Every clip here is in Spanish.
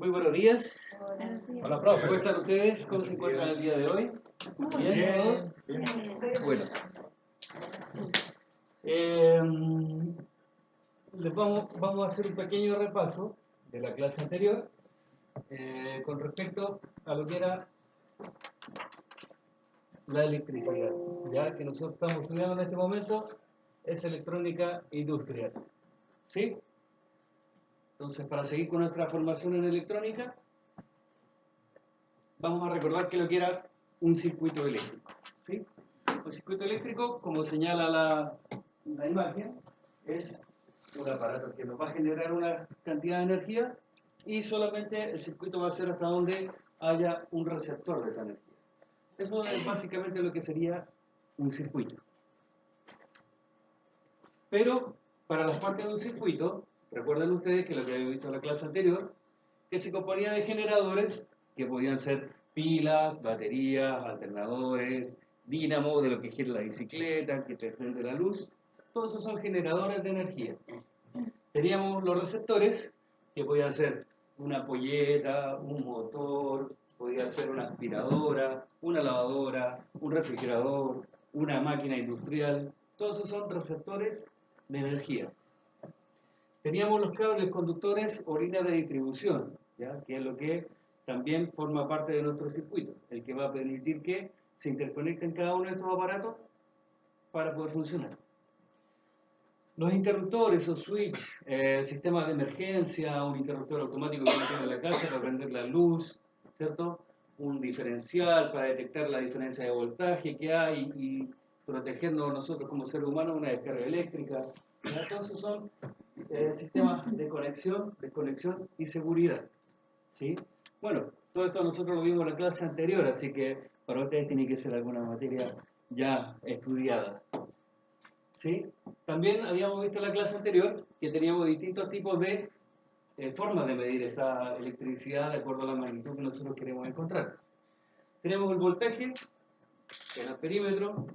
Muy buenos días. Hola, profe. ¿Cómo están ustedes? ¿Cómo se encuentran el día de hoy? ¿Bien todos? Bueno. Vamos a hacer un pequeño repaso de la clase anterior con respecto a lo que era la electricidad. Ya que nosotros estamos estudiando en este momento es electrónica industrial. ¿Sí? Entonces, para seguir con nuestra formación en electrónica, vamos a recordar que lo que era un circuito eléctrico. ¿Sí? Un circuito eléctrico, como señala la imagen, es un aparato que nos va a generar una cantidad de energía y solamente el circuito va a ser hasta donde haya un receptor de esa energía. Eso es básicamente lo que sería un circuito. Pero para las partes de un circuito, recuerden ustedes que lo que habíamos visto en la clase anterior, que se componía de generadores que podían ser pilas, baterías, alternadores, dínamo de lo que gira la bicicleta, que te prende la luz. Todos esos son generadores de energía. Teníamos los receptores, que podían ser una ampolleta, un motor, podía ser una aspiradora, una lavadora, un refrigerador, una máquina industrial. Todos esos son receptores de energía. Teníamos los cables conductores o líneas de distribución, ¿ya? Que es lo que también forma parte de nuestro circuito, el que va a permitir que se interconecten cada uno de estos aparatos para poder funcionar. Los interruptores o switch, sistemas de emergencia, un interruptor automático que uno tiene en la casa para prender la luz, ¿cierto? Un diferencial para detectar la diferencia de voltaje que hay y protegernos nosotros como seres humanos de una descarga eléctrica. ¿Ya? Todos esos son sistemas de conexión, desconexión y seguridad. ¿Sí? Bueno, todo esto nosotros lo vimos en la clase anterior, así que para ustedes tiene que ser alguna materia ya estudiada. ¿Sí? También habíamos visto en la clase anterior que teníamos distintos tipos de formas de medir esta electricidad de acuerdo a la magnitud que nosotros queremos encontrar. Tenemos el voltaje, el amperímetro,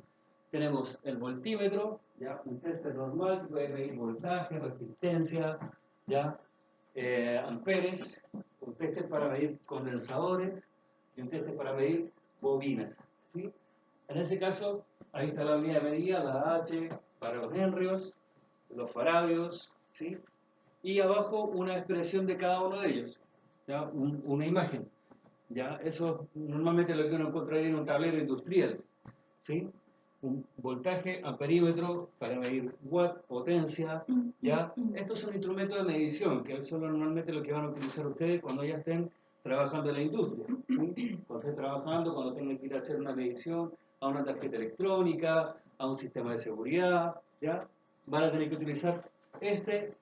tenemos el voltímetro, ya un tester normal que puede medir voltaje, resistencia, ya amperes, un tester para medir condensadores y un tester para medir bobinas. ¿Sí? En ese caso, ahí está la unidad de medida, la H para los henrios, los faradios, ¿sí? Y abajo una expresión de cada uno de ellos, ¿ya? Una imagen. ¿Ya? Eso normalmente es lo que uno encontraría en un tablero industrial, ¿sí? Un voltaje, amperímetro para medir watt, potencia, ¿ya? Estos son instrumentos de medición, que son normalmente lo que van a utilizar ustedes cuando ya estén trabajando en la industria, ¿sí? Cuando estén trabajando, cuando tengan que ir a hacer una medición a una tarjeta electrónica, a un sistema de seguridad, ¿ya? Van a tener que utilizar este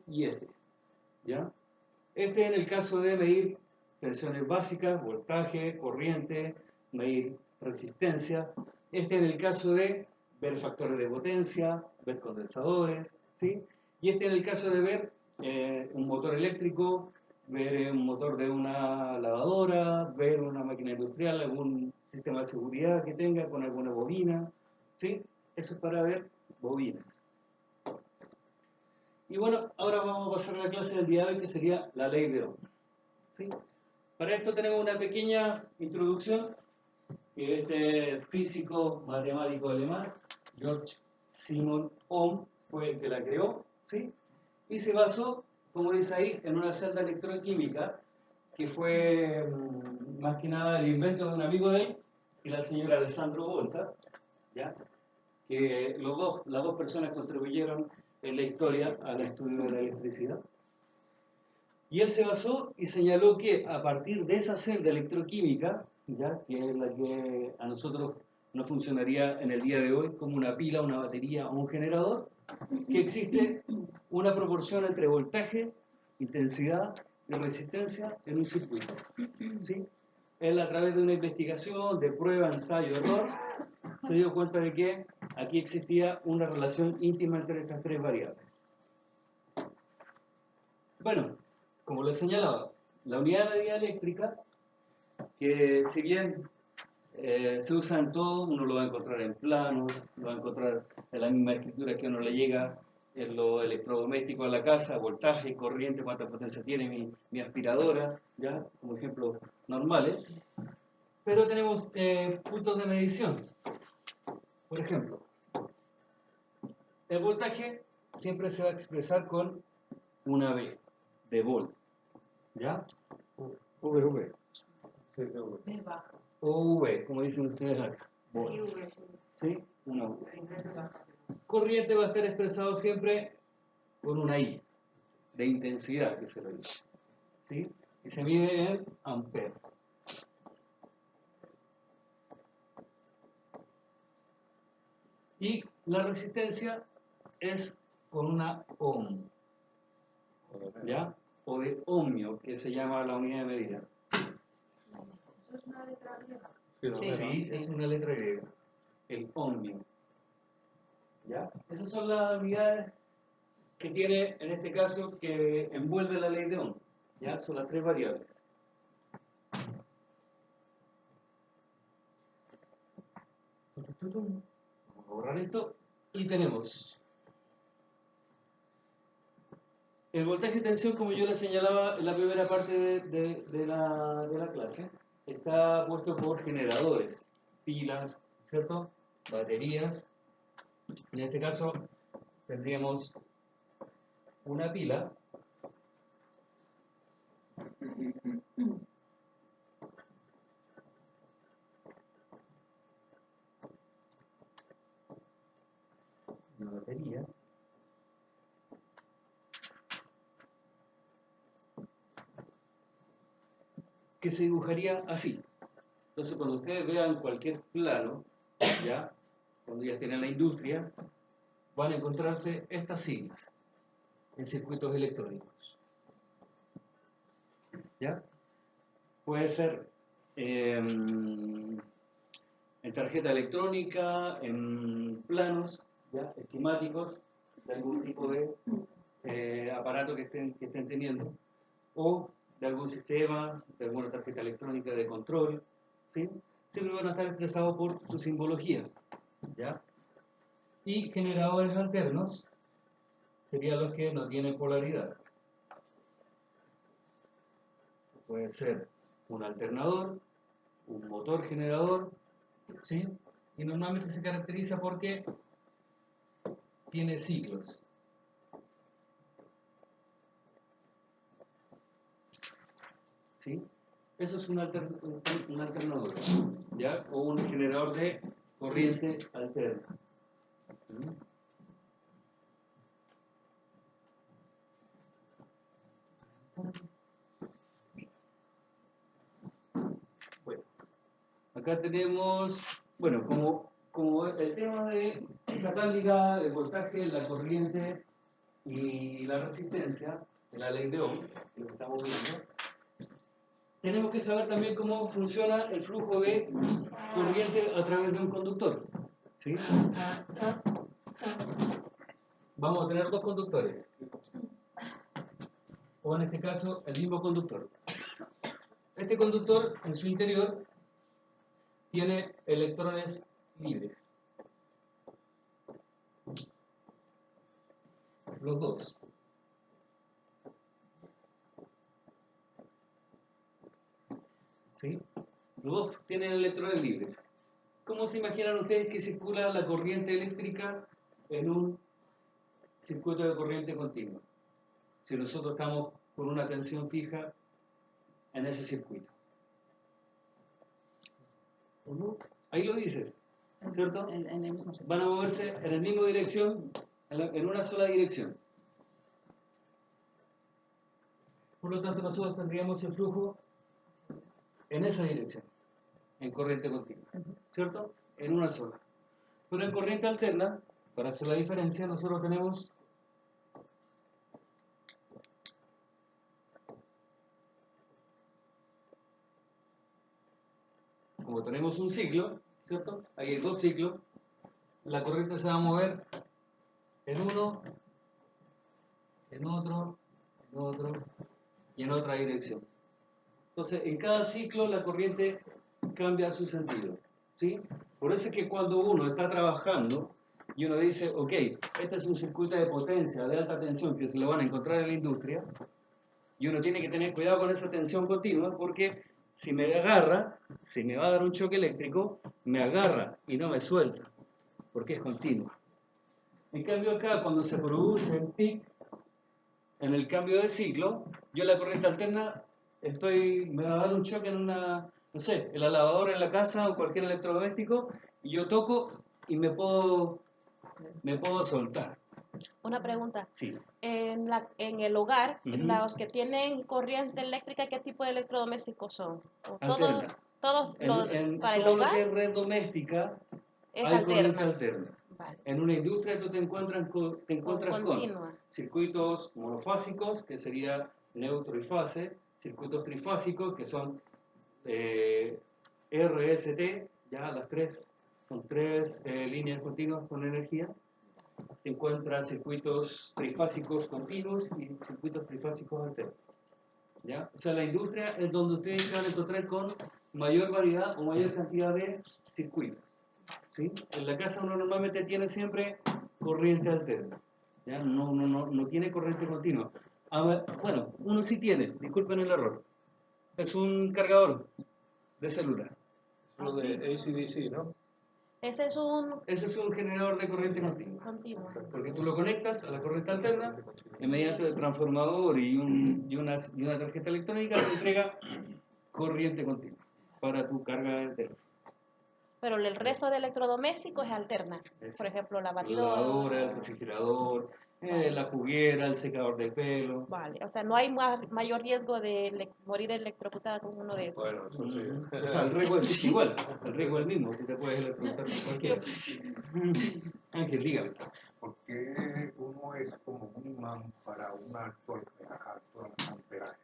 y este, ¿ya? Este en el caso de medir tensiones básicas, voltaje, corriente, medir resistencia. Este en el caso de ver factores de potencia, ver condensadores, ¿sí? Y este en el caso de ver un motor eléctrico, ver un motor de una lavadora, ver una máquina industrial, algún sistema de seguridad que tenga con alguna bobina, ¿sí? Eso es para ver bobinas. Y bueno, ahora vamos a pasar a la clase del día de hoy que sería la ley de Ohm. ¿Sí? Para esto tenemos una pequeña introducción que este físico matemático alemán, Georg Simon Ohm, fue el que la creó, ¿sí? Y se basó, como dice ahí, en una celda electroquímica que fue más que nada el invento de un amigo de él, que era el señor Alessandro Volta, ¿ya? Que las dos personas contribuyeron en la historia al estudio de la electricidad. Y él se basó y señaló que a partir de esa celda electroquímica, ¿ya? Que es la que a nosotros no funcionaría en el día de hoy como una pila, una batería o un generador, que existe una proporción entre voltaje, intensidad y resistencia en un circuito. ¿Sí? Él, a través de una investigación, de prueba, ensayo, error, se dio cuenta de que aquí existía una relación íntima entre estas tres variables. Bueno, como les señalaba, la unidad de medida eléctrica, que si bien se usa en todo, uno lo va a encontrar en planos, lo va a encontrar en la misma escritura que uno le llega en lo electrodoméstico de la casa, voltaje, corriente, cuánta potencia tiene mi aspiradora, ¿ya? Como ejemplos normales. Pero tenemos puntos de medición. Por ejemplo, el voltaje siempre se va a expresar con una V de volt, ¿ya? V. O V, como dicen ustedes acá. Volt. ¿Sí? Una V. Corriente va a estar expresado siempre con una I, de intensidad, que se lo dice. ¿Sí? Y se mide en amperes. Y la resistencia es con una ohm, ¿ya? O de ohmio, que se llama la unidad de medida. ¿Eso es una letra griega? Sí, es una letra griega. El ohmio. ¿Ya? Esas son las unidades que tiene, en este caso, que envuelve la ley de Ohm. ¿Ya? Son las tres variables. Vamos a borrar esto. Y tenemos el voltaje y tensión, como yo le señalaba en la primera parte de la clase, está puesto por generadores, pilas, ¿cierto? Baterías. En este caso tendríamos una pila una batería que se dibujaría así. Entonces, cuando ustedes vean cualquier plano, ¿ya? Cuando ya estén en la industria, van a encontrarse estas siglas en circuitos electrónicos. ¿Ya? Puede ser en tarjeta electrónica, en planos, ¿ya? Esquemáticos de algún tipo de aparato que estén teniendo, o de algún sistema, de alguna tarjeta electrónica de control, ¿sí? Siempre van a estar expresados por su simbología, ¿ya? Y generadores alternos serían los que no tienen polaridad. Puede ser un alternador, un motor generador, ¿sí? Y normalmente se caracteriza porque tiene ciclos. ¿Sí? Eso es un alternador, ¿ya? O un generador de corriente alterna. ¿Mm? Bueno, acá tenemos, bueno, como el tema de esta táctica, el voltaje, la corriente y la resistencia, de la ley de Ohm, que lo que estamos viendo, tenemos que saber también cómo funciona el flujo de corriente a través de un conductor. ¿Sí? Vamos a tener dos conductores, o en este caso el mismo conductor. Este conductor en su interior tiene electrones libres, los dos. ¿Sí? Los dos tienen electrones libres. ¿Cómo se imaginan ustedes que circula la corriente eléctrica en un circuito de corriente continua? Si nosotros estamos con una tensión fija en ese circuito. Ahí lo dice, ¿cierto? En el mismo sentido. Van a moverse en la misma dirección, en una sola dirección. Por lo tanto, nosotros tendríamos el flujo en esa dirección, en corriente continua, ¿cierto? En una sola. Pero en corriente alterna, para hacer la diferencia, nosotros tenemos como tenemos un ciclo, ¿cierto? Ahí hay dos ciclos, la corriente se va a mover en uno, en otro, en otro y en otra dirección. Entonces, en cada ciclo la corriente cambia su sentido, ¿sí? Por eso es que cuando uno está trabajando y uno dice, ok, este es un circuito de potencia de alta tensión que se lo van a encontrar en la industria, y uno tiene que tener cuidado con esa tensión continua porque si me agarra, si me va a dar un choque eléctrico, me agarra y no me suelta, porque es continua. En cambio acá, cuando se produce el pic, en el cambio de ciclo, yo la corriente alterna me va a dar un choque en una, no sé, en la lavadora en la casa o cualquier electrodoméstico, y yo toco y me puedo soltar. Una pregunta. Sí. En el hogar, Ujú. los que tienen corriente eléctrica, ¿qué tipo de electrodomésticos son? ¿O Alterna. todos para el Todo lo que hogar es red doméstica, es hay corriente alterna? alterna. Vale. En una industria tú te encuentras con Continua. circuitos monofásicos, que sería neutro y fase, circuitos trifásicos, que son RST, ya las tres, son tres líneas continuas con energía. Te encuentras circuitos trifásicos continuos y circuitos trifásicos alternos. ¿Ya? O sea, la industria es donde ustedes se van a encontrar con mayor variedad o mayor cantidad de circuitos. ¿Sí? En la casa uno normalmente tiene siempre corriente alterna. ¿Ya? No tiene corriente continua. Bueno, uno sí tiene, disculpen el error. Es un cargador de celular. Lo de AC/DC, ¿no? Ese es un Ese es un generador de corriente continua. continuo. Porque tú lo conectas a la corriente alterna y mediante el transformador y una tarjeta electrónica te entrega corriente continua para tu carga de teléfono. Pero el resto de electrodomésticos es alterna. Por ejemplo, la La batidora. lavadora, el refrigerador, la juguera, el secador de pelo. Vale, o sea, no hay mayor riesgo de morir electrocutada con uno de esos. Bueno, eso sí. O sea, el riesgo es igual, el riesgo es el mismo, tú te puedes electrocutar con cualquiera. Ángel, dígame. Porque uno es como un imán para un alto amperaje,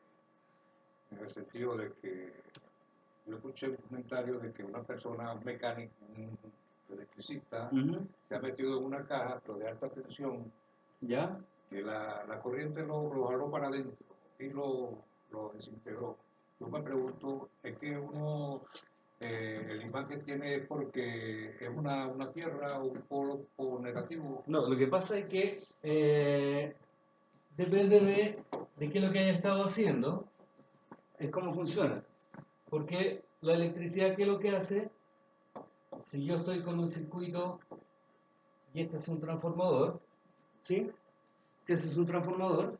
en el sentido de que yo escuché un comentario de que una persona, un mecánico, un electricista, se ha metido en una caja pero de alta tensión, ¿Ya? que la corriente lo jaló para adentro y lo desintegró. Yo me pregunto, ¿es que uno, el imán que tiene es porque es una tierra o un polo negativo? No, lo que pasa es que depende de qué es lo que haya estado haciendo, es cómo funciona. Porque la electricidad, ¿qué es lo que hace? Si yo estoy con un circuito y este es un transformador, ¿sí? Si ese es un transformador,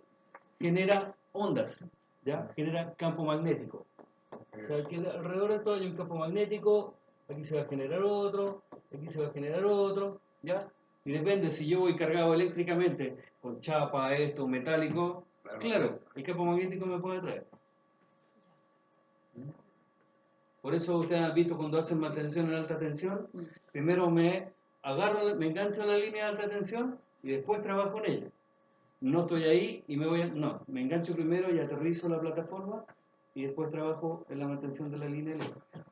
genera ondas, ¿ya? Genera campo magnético. O sea, que alrededor de todo hay un campo magnético, aquí se va a generar otro, aquí se va a generar otro, ¿ya? Y depende si yo voy cargado eléctricamente con chapa, esto, metálico, claro, el campo magnético me puede traer. Por eso ustedes han visto cuando hacen mantención en alta tensión, primero me engancho a la línea de alta tensión y después trabajo en ella. No estoy ahí y no, me engancho primero y aterrizo la plataforma y después trabajo en la mantención de la línea eléctrica.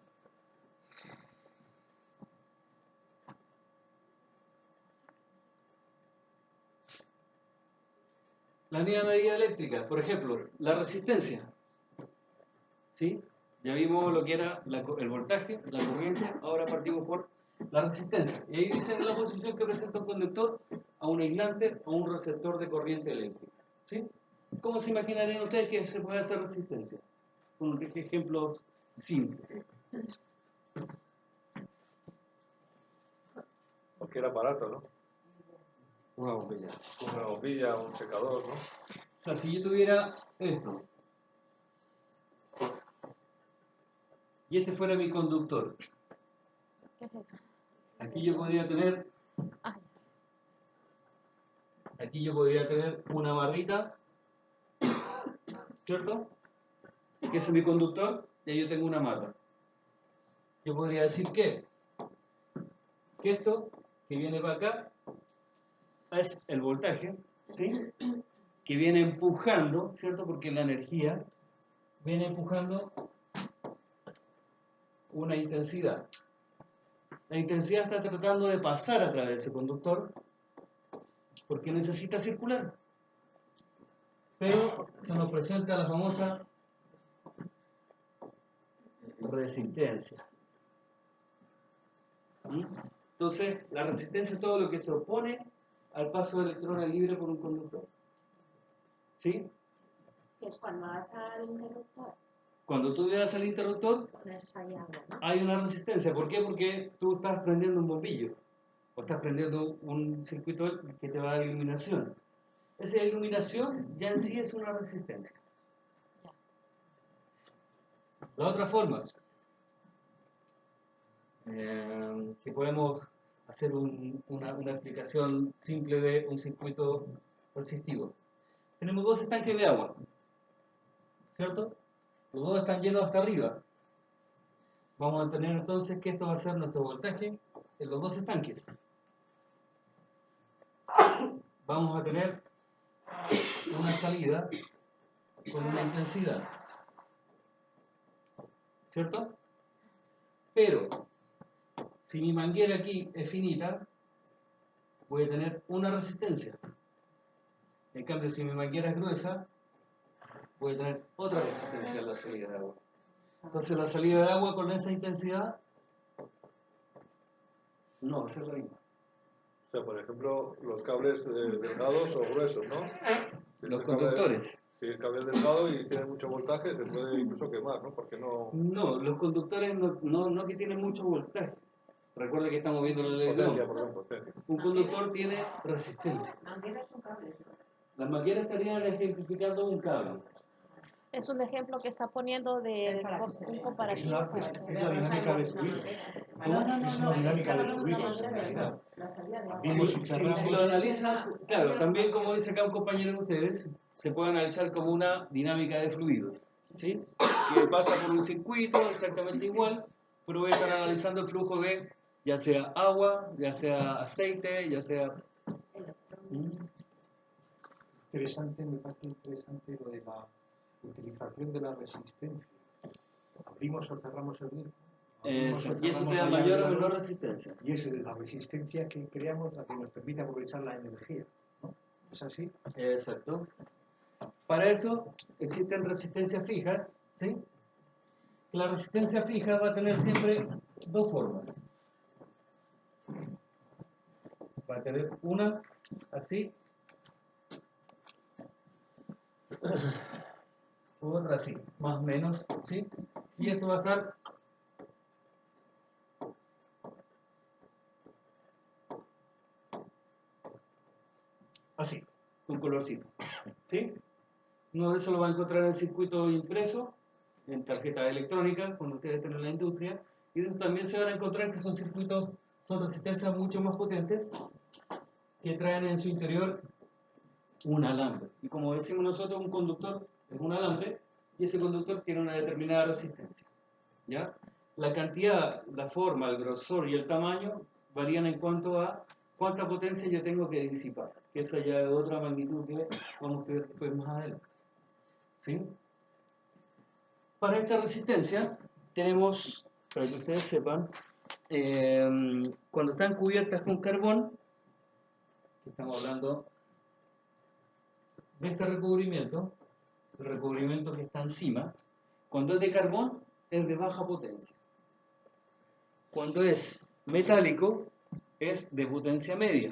La unidad de medida eléctrica, por ejemplo, la resistencia. ¿Sí? Ya vimos lo que era el voltaje, la corriente, ahora partimos por la resistencia. Y ahí dicen la posición que presenta un conductor a un aislante o un receptor de corriente eléctrica. ¿Sí? ¿Cómo se imaginarían ustedes que se puede hacer resistencia? Con ejemplos simples. Cualquier aparato, ¿no? Una bombilla. Una bombilla, un secador, ¿no? O sea, si yo tuviera esto, y este fuera mi conductor, ¿Qué es eso? aquí yo podría tener una barrita, ¿cierto? Que ese es mi conductor, y ahí yo tengo una amarra. Yo podría decir que esto que viene para acá es el voltaje, ¿sí? Que viene empujando, ¿cierto? Porque la energía viene empujando una intensidad. La intensidad está tratando de pasar a través de ese conductor porque necesita circular. Pero se nos presenta la famosa resistencia. Entonces, la resistencia es todo lo que se opone al paso de electrones libre por un conductor. ¿Sí? Que es cuando vas al interruptor, Cuando tú le das al interruptor, pones ahí agua, ¿no? hay una resistencia. ¿Por qué? Porque tú estás prendiendo un bombillo o estás prendiendo un circuito que te va a dar iluminación. Esa iluminación ya en sí es una resistencia. La otra forma, si podemos hacer una explicación simple de un circuito resistivo. Tenemos dos estanques de agua, ¿cierto? Los dos están llenos hasta arriba. Vamos a tener entonces que esto va a ser nuestro voltaje en los dos estanques. Vamos a tener una salida con una intensidad, ¿cierto? Pero si mi manguera aquí es finita, voy a tener una resistencia. En cambio, si mi manguera es gruesa, voy a tener otra resistencia en la salida de agua. Entonces la salida de agua con esa intensidad no va a ser la misma. O sea, por ejemplo, los cables delgados o gruesos, ¿no? Los conductores. Si el cable es delgado y tiene mucho voltaje, se puede incluso quemar, ¿no? Porque no... No, los conductores no que tienen mucho voltaje. Recuerda que estamos viendo la ley de Potencia, Ohm. por ejemplo, potencia. Un conductor tiene resistencia. Mangueras son cables, ¿no? Las mangueras estarían ejemplificando un cable. Es un ejemplo que está poniendo de un comparativo. Es la dinámica de fluido. Es una dinámica de fluidos, en realidad. La salida de agua. Vimos Si, y si cerramos. lo analizan, claro, también como dice acá un compañero de ustedes, se puede analizar como una dinámica de fluidos, ¿sí? Que pasa por un circuito exactamente igual, pero voy a estar analizando el flujo de ya sea agua, ya sea aceite, ya sea... Interesante, me parece interesante lo de la utilización de la resistencia. Abrimos o cerramos el grifo. Abrimos o Y eso cerramos te da la llave mayor de o la menor luz, resistencia. y es la resistencia que creamos la que nos permite aprovechar la energía, ¿no? ¿Es así? Exacto. Para eso existen resistencias fijas, ¿sí? La resistencia fija va a tener siempre dos formas. Va a tener una así, otra así, más o menos, ¿sí? Y esto va a estar así, un colorcito, ¿sí? Uno de esos lo va a encontrar en el circuito impreso, en tarjetas electrónicas, cuando ustedes estén en la industria, y de eso también se van a encontrar que son circuitos, son resistencias mucho más potentes, que traen en su interior un alambre. Y como decimos nosotros, un conductor es un alambre, y ese conductor tiene una determinada resistencia, ¿ya? La cantidad, la forma, el grosor y el tamaño varían en cuanto a cuánta potencia yo tengo que disipar, que esa ya es otra magnitud que vamos a ver después más adelante, ¿sí? Para esta resistencia tenemos, para que ustedes sepan, cuando están cubiertas con carbón, que estamos hablando de este recubrimiento, el recubrimiento que está encima, cuando es de carbón es de baja potencia. Cuando es metálico es de potencia media.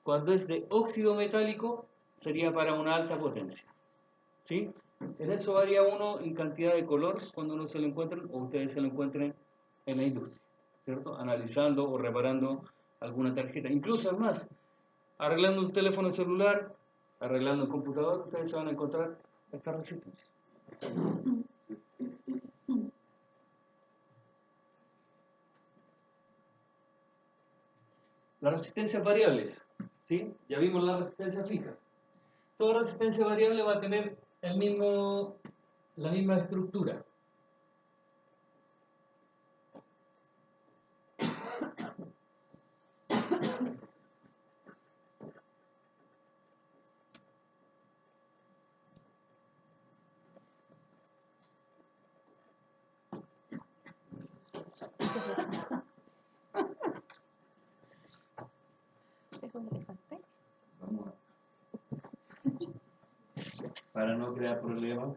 Cuando es de óxido metálico sería para una alta potencia, ¿sí? En eso varía uno en cantidad de color cuando uno se lo encuentren o ustedes se lo encuentren en la industria, ¿cierto? Analizando o reparando alguna tarjeta. Incluso es más, arreglando un teléfono celular, arreglando un computador, ustedes se van a encontrar esta resistencia. Las resistencias variables, ¿sí? Ya vimos la resistencia fija. Toda resistencia variable va a tener la misma estructura. ¿Es un elefante? Vamos a- para no crear problemas,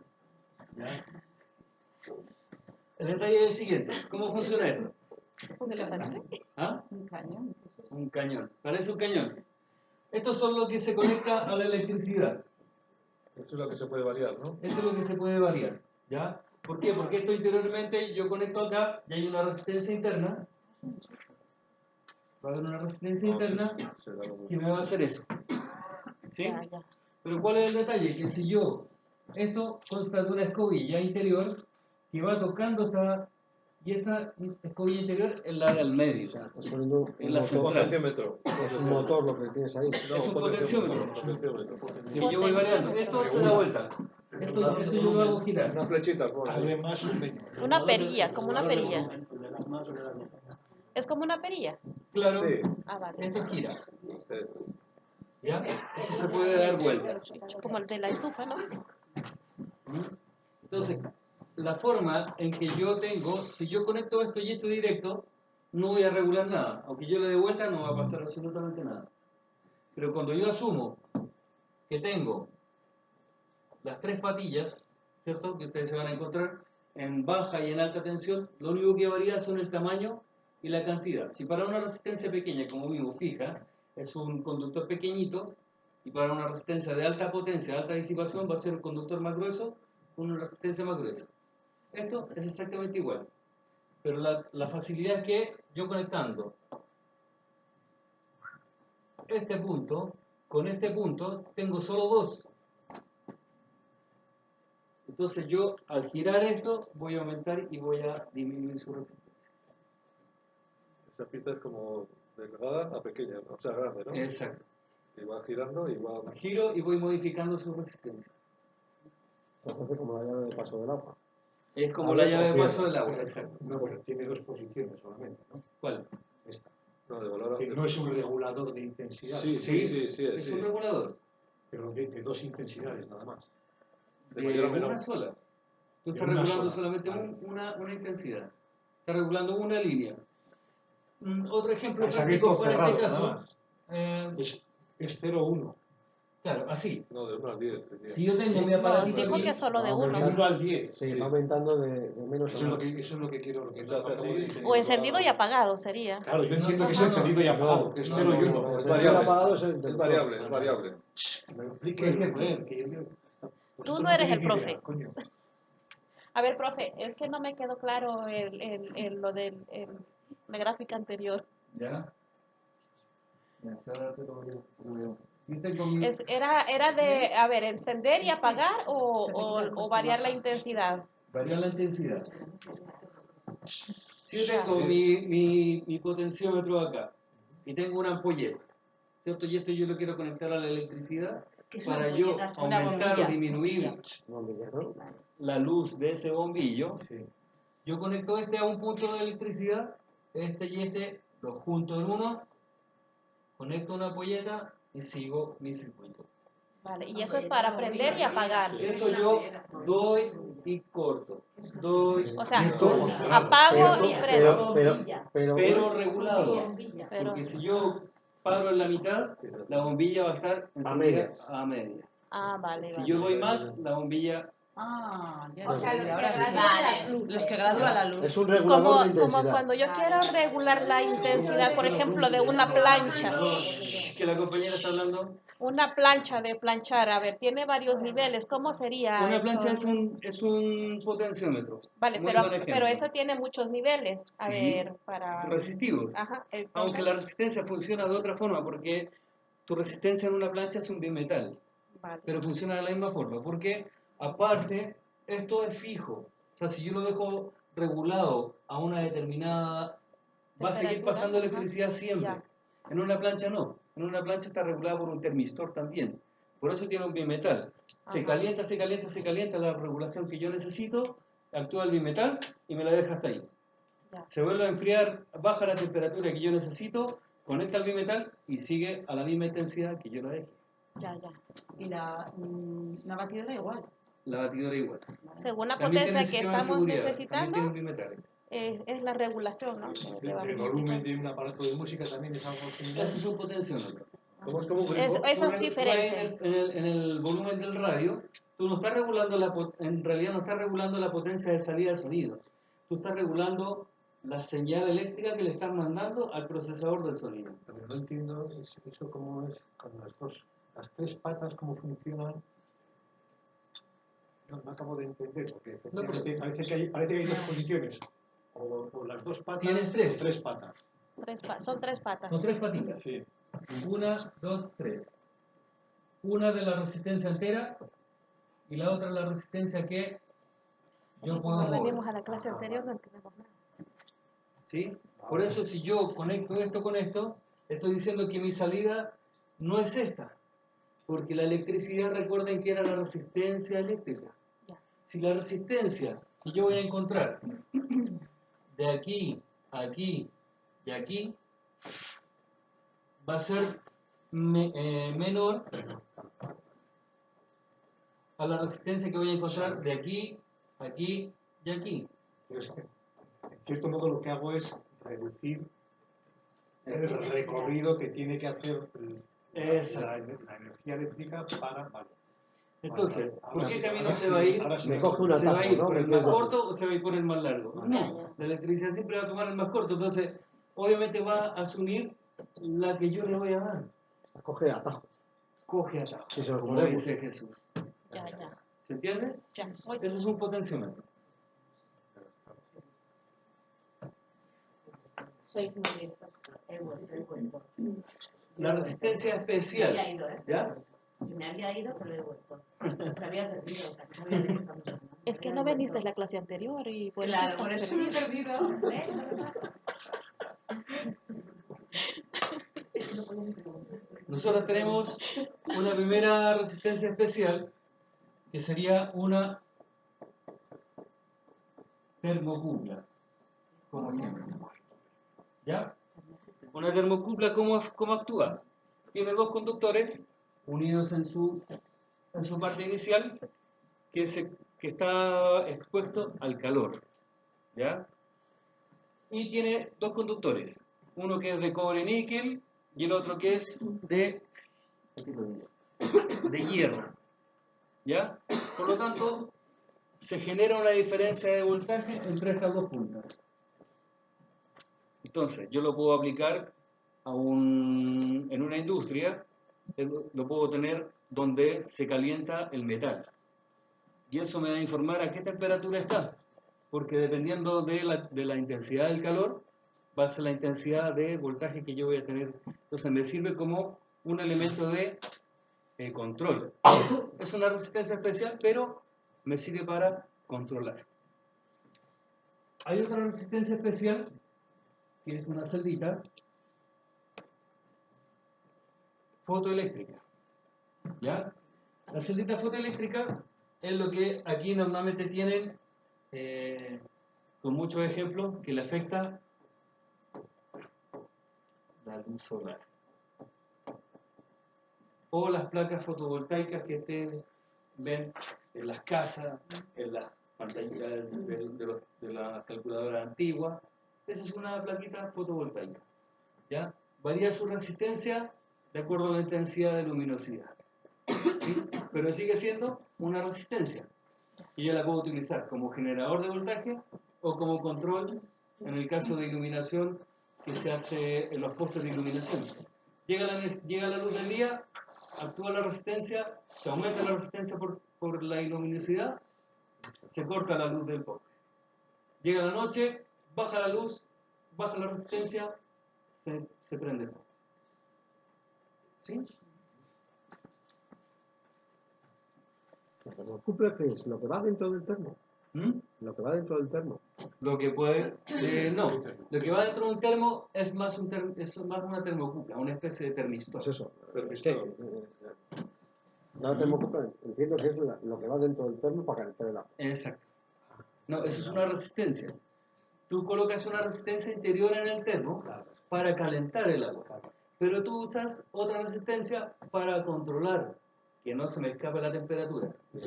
¿ya? El detalle es el siguiente. ¿Cómo funciona esto? ¿Un elefante? ¿Ah? Un cañón. Un cañón. Parece un cañón. Estos son lo que se conecta a la electricidad. Eso es lo que se puede variar, ¿no? Esto es lo que se puede variar. ¿Ya? ¿Por qué? Porque esto interiormente yo conecto acá y hay una resistencia interna. Va a haber una resistencia interna Se da lo que me va a hacer eso. ¿Sí? Ya, ya. Pero ¿cuál es el detalle? Que si yo, esto consta de una escobilla interior que va tocando y esta escobilla interior es la del medio. O sea, estás poniendo En la un motor, central. Potenciómetro. es un motor lo que tienes ahí. No, Es un potenciómetro. Potenciómetro. Que yo voy variando. Esto se da vuelta. Esto yo lo hago girar. Una flechita, por ahí. Abre más o menos. Una perilla, como una perilla. Es como una perilla. Claro, Sí. Ah, vale. esto gira. Eso. ¿Ya? Eso se puede dar vuelta. Como el de la estufa, ¿no? Entonces, la forma en que yo tengo, si yo conecto esto y esto directo, no voy a regular nada. Aunque yo le dé vuelta, no va a pasar absolutamente nada. Pero cuando yo asumo que tengo las tres patillas, ¿cierto? Que ustedes se van a encontrar en baja y en alta tensión, lo único que varía son el tamaño y la cantidad. Si para una resistencia pequeña, como vimos, fija, es un conductor pequeñito, y para una resistencia de alta potencia, de alta disipación, va a ser un conductor más grueso, con una resistencia más gruesa. Esto es exactamente igual. Pero la facilidad es que yo conectando este punto con este punto, tengo solo dos. Entonces yo, al girar esto, voy a aumentar y voy a disminuir su resistencia. Esa pista es como de delgada a pequeña, ¿no? O sea, grande, ¿no? Exacto. Y va girando y va... Giro y voy modificando su resistencia. Entonces, como la llave de paso del agua. Es como Abres la o llave de paso cierras. del agua, exacto. No, pero tiene dos posiciones solamente, ¿no? ¿Cuál? Esta. No, de valor... Que no es un regulador de intensidad, Sí, sí. Es un regulador. pero de dos intensidades nada más. De De mayor a menor. una sola. Tú De estás una regulando sola, solamente vale. una intensidad. Estás regulando una línea. Otro ejemplo Es abierto o práctico para cerrado, este nada caso. más. Es 0-1. Claro, así. No, de 1 al 10. diría. Si yo tengo mi No, aparatito dijo aquí, que solo de No, uno. De 1 al 10. Sí, Sí. va aumentando de menos Eso a es más. eso es lo que quiero, lo que O sea, acabo de sí. entender. O encendido y apagado sería. Claro, yo No, entiendo que es no, encendido y apagado, que es no, 0 y no, 1. no, Es el variable. apagado es el Es del variable, todo. es variable. Me lo explique, Por ejemplo, que yo... Tú no eres el tenéis profe. idea, coño. A ver, profe, es que no me quedó claro lo del la gráfica anterior. ¿ya? Ya, se ahora te lo veo. Yo tengo mi- Era de, a ver, encender y apagar o variar la intensidad. Varía la intensidad. Si yo tengo mi potenciómetro acá y tengo una ampolleta, ¿cierto? Y esto yo lo quiero conectar a la electricidad para yo aumentar o disminuir Bombilla, ¿no? la luz de ese bombillo. Sí. Yo conecto este a un punto de electricidad, este y este los junto en uno, conecto una ampolleta y sigo mi circuito. Vale, y eso es para prender y apagar. Eso yo doy y corto. Doy, O sea, Quieto o cerrado. apago y prendo. pero regulado. Pero, Porque si yo paro en la mitad, la bombilla va a estar encendida medias. a media. vale, Si vale. yo doy más, la bombilla... Ah, ya O sé, sea, los que ahora sí. gradúan las luces. Los que gradúan la luz. Es un regulador de Como intensidad. cuando yo quiero regular la intensidad, por ejemplo, de una plancha. Que la compañera está hablando. Una plancha de planchar, a ver, tiene varios niveles. ¿Cómo sería? Una eso? plancha es un potenciómetro. Vale, Muy pero buen ejemplo. eso tiene muchos niveles. A Sí. ver, para... Resistivos. Ajá, Aunque entonces... la resistencia funciona de otra forma, porque tu resistencia en una plancha es un bimetal, Vale. pero funciona de la misma forma, porque aparte, esto es fijo. O sea, si yo lo dejo regulado a una determinada, va a seguir Temperatura, pasando ajá. electricidad siempre. Ya. En una plancha no. En una plancha está regulada por un termistor también. Por eso tiene un bimetal. Se Ajá. calienta la regulación que yo necesito, actúa el bimetal y me la deja hasta ahí. Ya. Se vuelve a enfriar, baja la temperatura que yo necesito, conecta el bimetal y sigue a la misma intensidad que yo la deje. Ya. Y la batidora igual. La batidora igual. Según la También potencia tiene que sistema de estamos seguridad, necesitando, también tiene un bimetal. es la regulación, ¿no? Que vamos El volumen de necesitando. un aparato de música también es algo similar. Eso es un potenciómetro. ¿Cómo es como un Eso grifo? es Tú diferente. en el volumen del radio, tú no estás regulando en realidad no estás regulando la potencia de salida de sonido. Tú estás regulando la señal eléctrica que le están mandando al procesador del sonido. Lo que no entiendo es eso cómo es con las tres patas, cómo funcionan. No acabo de entender, porque efectivamente parece que hay dos posiciones. O las dos patas Tienes tres. o tres patas. Son tres patas. Son tres patitas. Sí. 1, 2, 3. Una de la resistencia entera y la otra la resistencia que yo puedo Como mover. venimos a la clase anterior, no entendemos nada. ¿Sí? Por eso si yo conecto esto con esto, estoy diciendo que mi salida no es esta. Porque la electricidad, recuerden que era la resistencia eléctrica. Ya. Si la resistencia que yo voy a encontrar de aquí, aquí y aquí va a ser menor a la resistencia que voy a encontrar de aquí, aquí y aquí. Entonces, en cierto modo lo que hago es reducir el recorrido que tiene que hacer la energía eléctrica para... Vale. Entonces, ¿por qué camino ahora se sí, va a ir? ahora sí. Me coge un ¿Se va a atajo, ir ¿no? por el Me más quedo- corto o se va a ir por el más largo? No, la electricidad siempre va a tomar el más corto, entonces obviamente va a asumir la que yo le voy a dar. Coge atajo. Coge atajo, Sí, se lo como ponemos. dice Jesús. Ya. ¿Se entiende? Ya. Voy. Eso es un potenciómetro. Sois muy listos. He vuelto. La resistencia Me especial, había ido, ¿eh? ¿ya? Me había ido, pero he vuelto. Me había perdido, o sea, no sabía de qué estamos hablando. Es que Me no había veniste vuelto. la clase anterior y por Claro, eso por estás eso me he perdido. perdido. Es que no podía ni preguntar. Nosotros tenemos una primera resistencia especial que sería una termocupla, como ejemplo. ¿Ya? Una termocupla, ¿cómo actúa? Tiene dos conductores unidos en su parte inicial que está expuesto al calor. ¿Ya? Y tiene dos conductores, uno que es de cobre-níquel y el otro que es de hierro. ¿Ya? Por lo tanto, se genera una diferencia de voltaje entre estas dos puntas. Entonces, yo lo puedo aplicar en una industria, lo puedo tener donde se calienta el metal. Y eso me va a informar a qué temperatura está, porque dependiendo de la intensidad del calor, va a ser la intensidad de voltaje que yo voy a tener. Entonces, me sirve como un elemento de control. Es una resistencia especial, pero me sirve para controlar. Hay otra resistencia especial, que es una celdita fotoeléctrica. ¿Ya? La celdita fotoeléctrica es lo que aquí normalmente tienen, con muchos ejemplos, que le afecta la luz solar. O las placas fotovoltaicas que ustedes ven en las casas, en las pantallitas de las calculadoras antiguas. Esa es una plaquita fotovoltaica. ¿Ya? Varía su resistencia de acuerdo a la intensidad de luminosidad. ¿Sí? Pero sigue siendo una resistencia. Y yo la puedo utilizar como generador de voltaje o como control en el caso de iluminación que se hace en los postes de iluminación. Llega la luz del día, actúa la resistencia, se aumenta la resistencia por la luminosidad, se corta la luz del poste. Llega la noche, baja la luz, baja la resistencia, se prende el poste. ¿Sí? La termocupla, ¿qué es? ¿Lo que va dentro del termo? ¿Mm? Lo que va dentro del termo. Lo que puede... no, lo que va dentro de un termo es más una termocupla, una especie de termistor. Pues eso. Termistor. La termocupla entiendo que es lo que va dentro del termo para calentar el agua. Exacto. No, eso es una resistencia. Tú colocas una resistencia interior en el termo para calentar el agua. Pero tú usas otra resistencia para controlar que no se me escape la temperatura. Y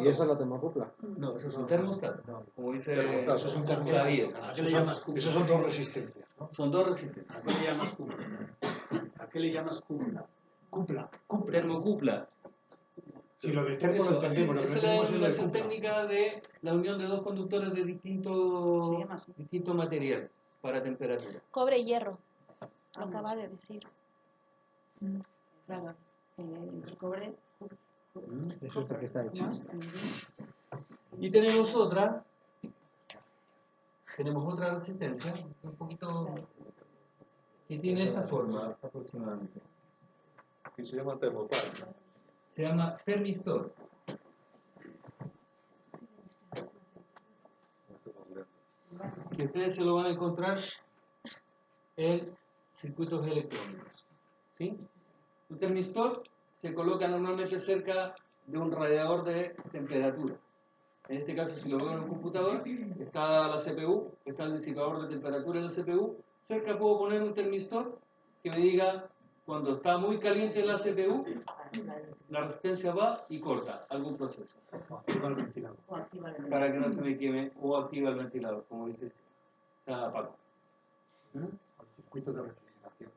esa es la termocupla. No, eso es un termostato, como dice Termostato. Eso es un termostato. Xavier. ¿A qué le llamas cúpula? Esas son dos resistencias, ¿no? Son dos resistencias. ¿A qué le llamas cúpula? ¿A qué le llamas cúpula? Cupla. Termocupla. Si lo de termo lo entendemos, lo que Esa no es la entendemos es lo de denominación cupla. técnica de la unión de dos conductores de Se llama así. distinto material. para temperatura. Cobre y hierro. Lo acaba de decir. Claro, el cobre. Eso es que está hecho. ¿Cómo es? Y tenemos otra resistencia, un poquito, que tiene esta forma aproximadamente. Y se llama termopar. Se llama termistor. Que ustedes se lo van a encontrar en circuitos electrónicos. ¿Sí? Un termistor se coloca normalmente cerca de un radiador de temperatura. En este caso, si lo veo en un computador, está la CPU, está el disipador de temperatura en la CPU. Cerca puedo poner un termistor que me diga cuando está muy caliente la CPU, la resistencia va y corta algún proceso. Activa el ventilador. Para que no se me queme o activa el ventilador, como dice Paco. El circuito de refrigeración.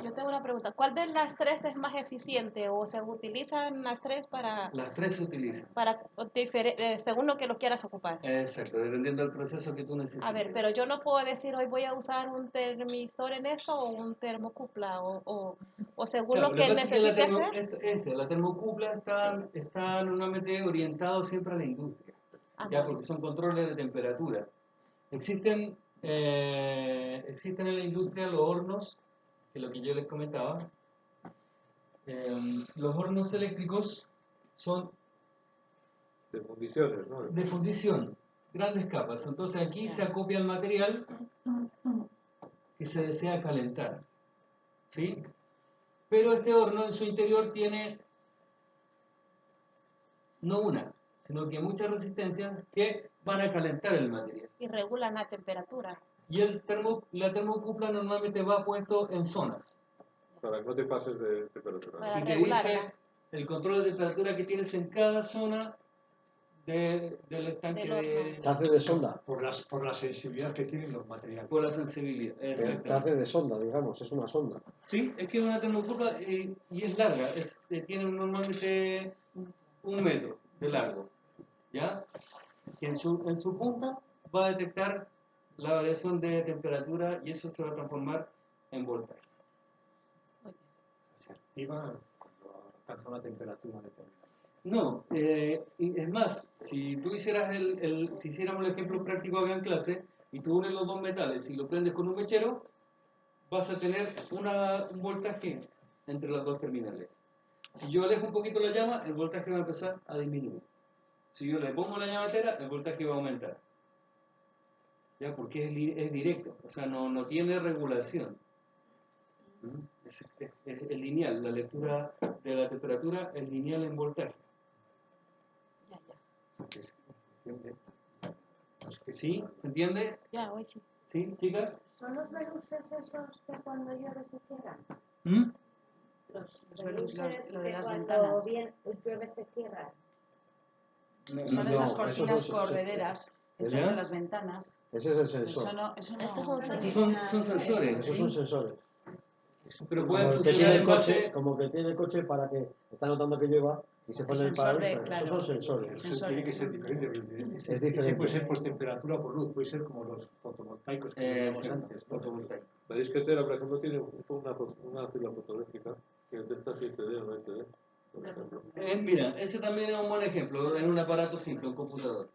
Yo tengo una pregunta. ¿Cuál de las tres es más eficiente o se utilizan las tres Las tres se utilizan. según lo que lo quieras ocupar? Exacto, dependiendo del proceso que tú necesites. A ver, pero yo no puedo decir hoy voy a usar un termistor en esto o un termocupla o según Claro, lo que pasa es necesite hacer. la termocupla está normalmente orientado siempre a la industria, ya porque son controles de temperatura. Existen en la industria los hornos, que es lo que yo les comentaba. Los hornos eléctricos son De fundiciones, ¿no? de fundición, grandes capas. Entonces aquí se acopia el material que se desea calentar. ¿Sí? Pero este horno en su interior tiene no una, sino que muchas resistencias que van a calentar el material. Y regulan la temperatura. Y la termocupla normalmente va puesto en zonas. Para que no te pases de temperatura. Para Y te regularla. dice el control de temperatura que tienes en cada zona del estanque Del horno. Que hace de sonda. Por la sensibilidad que tienen los materiales. por la sensibilidad. Que Exactamente. hace de sonda, digamos, es una sonda. Sí, es que es una termocupla y es larga, tiene normalmente 1 metro de largo, ¿ya? Que en su punta va a detectar la variación de temperatura y eso se va a transformar en voltaje. Se activa cuando alcanza una temperatura determinada. No, es más, si tú hicieras si hiciéramos el ejemplo práctico acá en clase y tú unes los dos metales y lo prendes con un mechero, vas a tener un voltaje entre las dos terminales. Si yo alejo un poquito la llama, el voltaje va a empezar a disminuir. Si yo le pongo la llamatera, el voltaje va a aumentar. ¿Ya? Porque es directo, o sea, no tiene regulación. Es lineal, la lectura de la temperatura es lineal en voltaje. Ya. Porque es ¿Sí? ¿Se entiende? Ya, hoy sí. ¿Sí, chicas? ¿Son los veluces esos que cuando llueve se cierran? ¿Mm? Los Lo veluces de que las cuando ventanas. llueve se cierran. Son esas No, cortinas eso correderas, esas ¿Ya? de las ventanas. Ese es el sensor. Eso no, eso no. Estos son Esos son sensores. Esos ¿sí? son sensores. Pero Como pueden el que tiene funcionar el en coche, base... como que tiene el coche para que está notando que llueva y se pone el sensor de- parabrisas. claro. Esos son sensores. Eso tiene que ser diferente. Ese diferente. puede ser por temperatura o por luz, puede ser como los fotovoltaicos que veíamos sí, antes. fotovoltaico. La disquetera, por ejemplo, tiene una fila fotoeléctrica que detecta si es CD o no es CD, por ejemplo. Mira, ese también es un buen ejemplo en un aparato simple, un computador.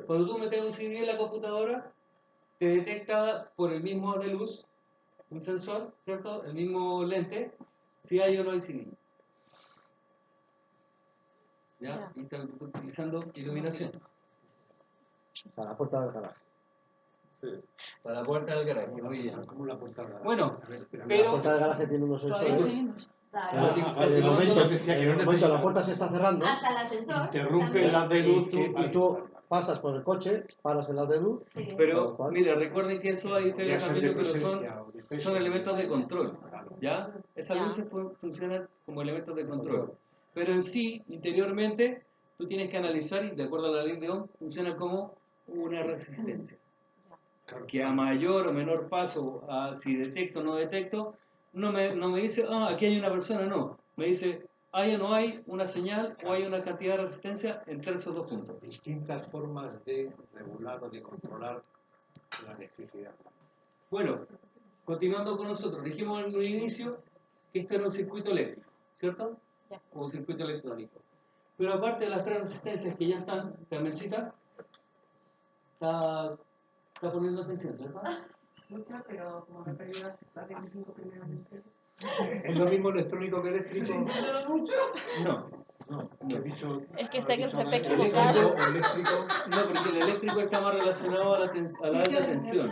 Cuando tú metes un CD en la computadora, te detecta por el mismo haz de luz, un sensor, ¿cierto? El mismo lente, si hay o no hay CD. ¿Ya? Y está utilizando iluminación Para la puerta del garaje. Sí. para la puerta del garaje. Muy bien. Como la portada. Bueno, A ver, espera, La pero- puerta del garaje tiene unos Todavía sensores. seguimos. En el momento la puerta se está cerrando Hasta el ascensor. interrumpe también. el haz de luz y tú pasas por el coche, paras el haz de luz. Sí. Pero, ¿Cuál? mira, recuerden que eso ahí ustedes Ya lo están sea de viendo, pero presencia o de peso. son elementos de control. ¿Ya? Esas Ya. luces funcionan como elementos de control. Pero en sí, interiormente, tú tienes que analizar y de acuerdo a la ley de Ohm, funciona como una resistencia. Que a mayor o menor paso, si detecto o no detecto, no me dice, aquí hay una persona, no. Me dice, hay o no hay una señal o hay una cantidad de resistencia entre esos dos puntos. Distintas formas de regular o de controlar la electricidad. Bueno, continuando con nosotros, dijimos en un inicio que esto era un circuito eléctrico, ¿cierto? Ya. O un circuito electrónico. Pero aparte de las tres resistencias que ya están, Carmencita, está poniendo atención, ¿cierto? Mucho, pero como no he perdido las 25 primeras veces. ¿Es lo mismo electrónico que eléctrico? No, No, no. he dicho, Es que está en el he dicho CP eléctrico equivocado. o eléctrico. No, porque el eléctrico está más relacionado a la alta tensión.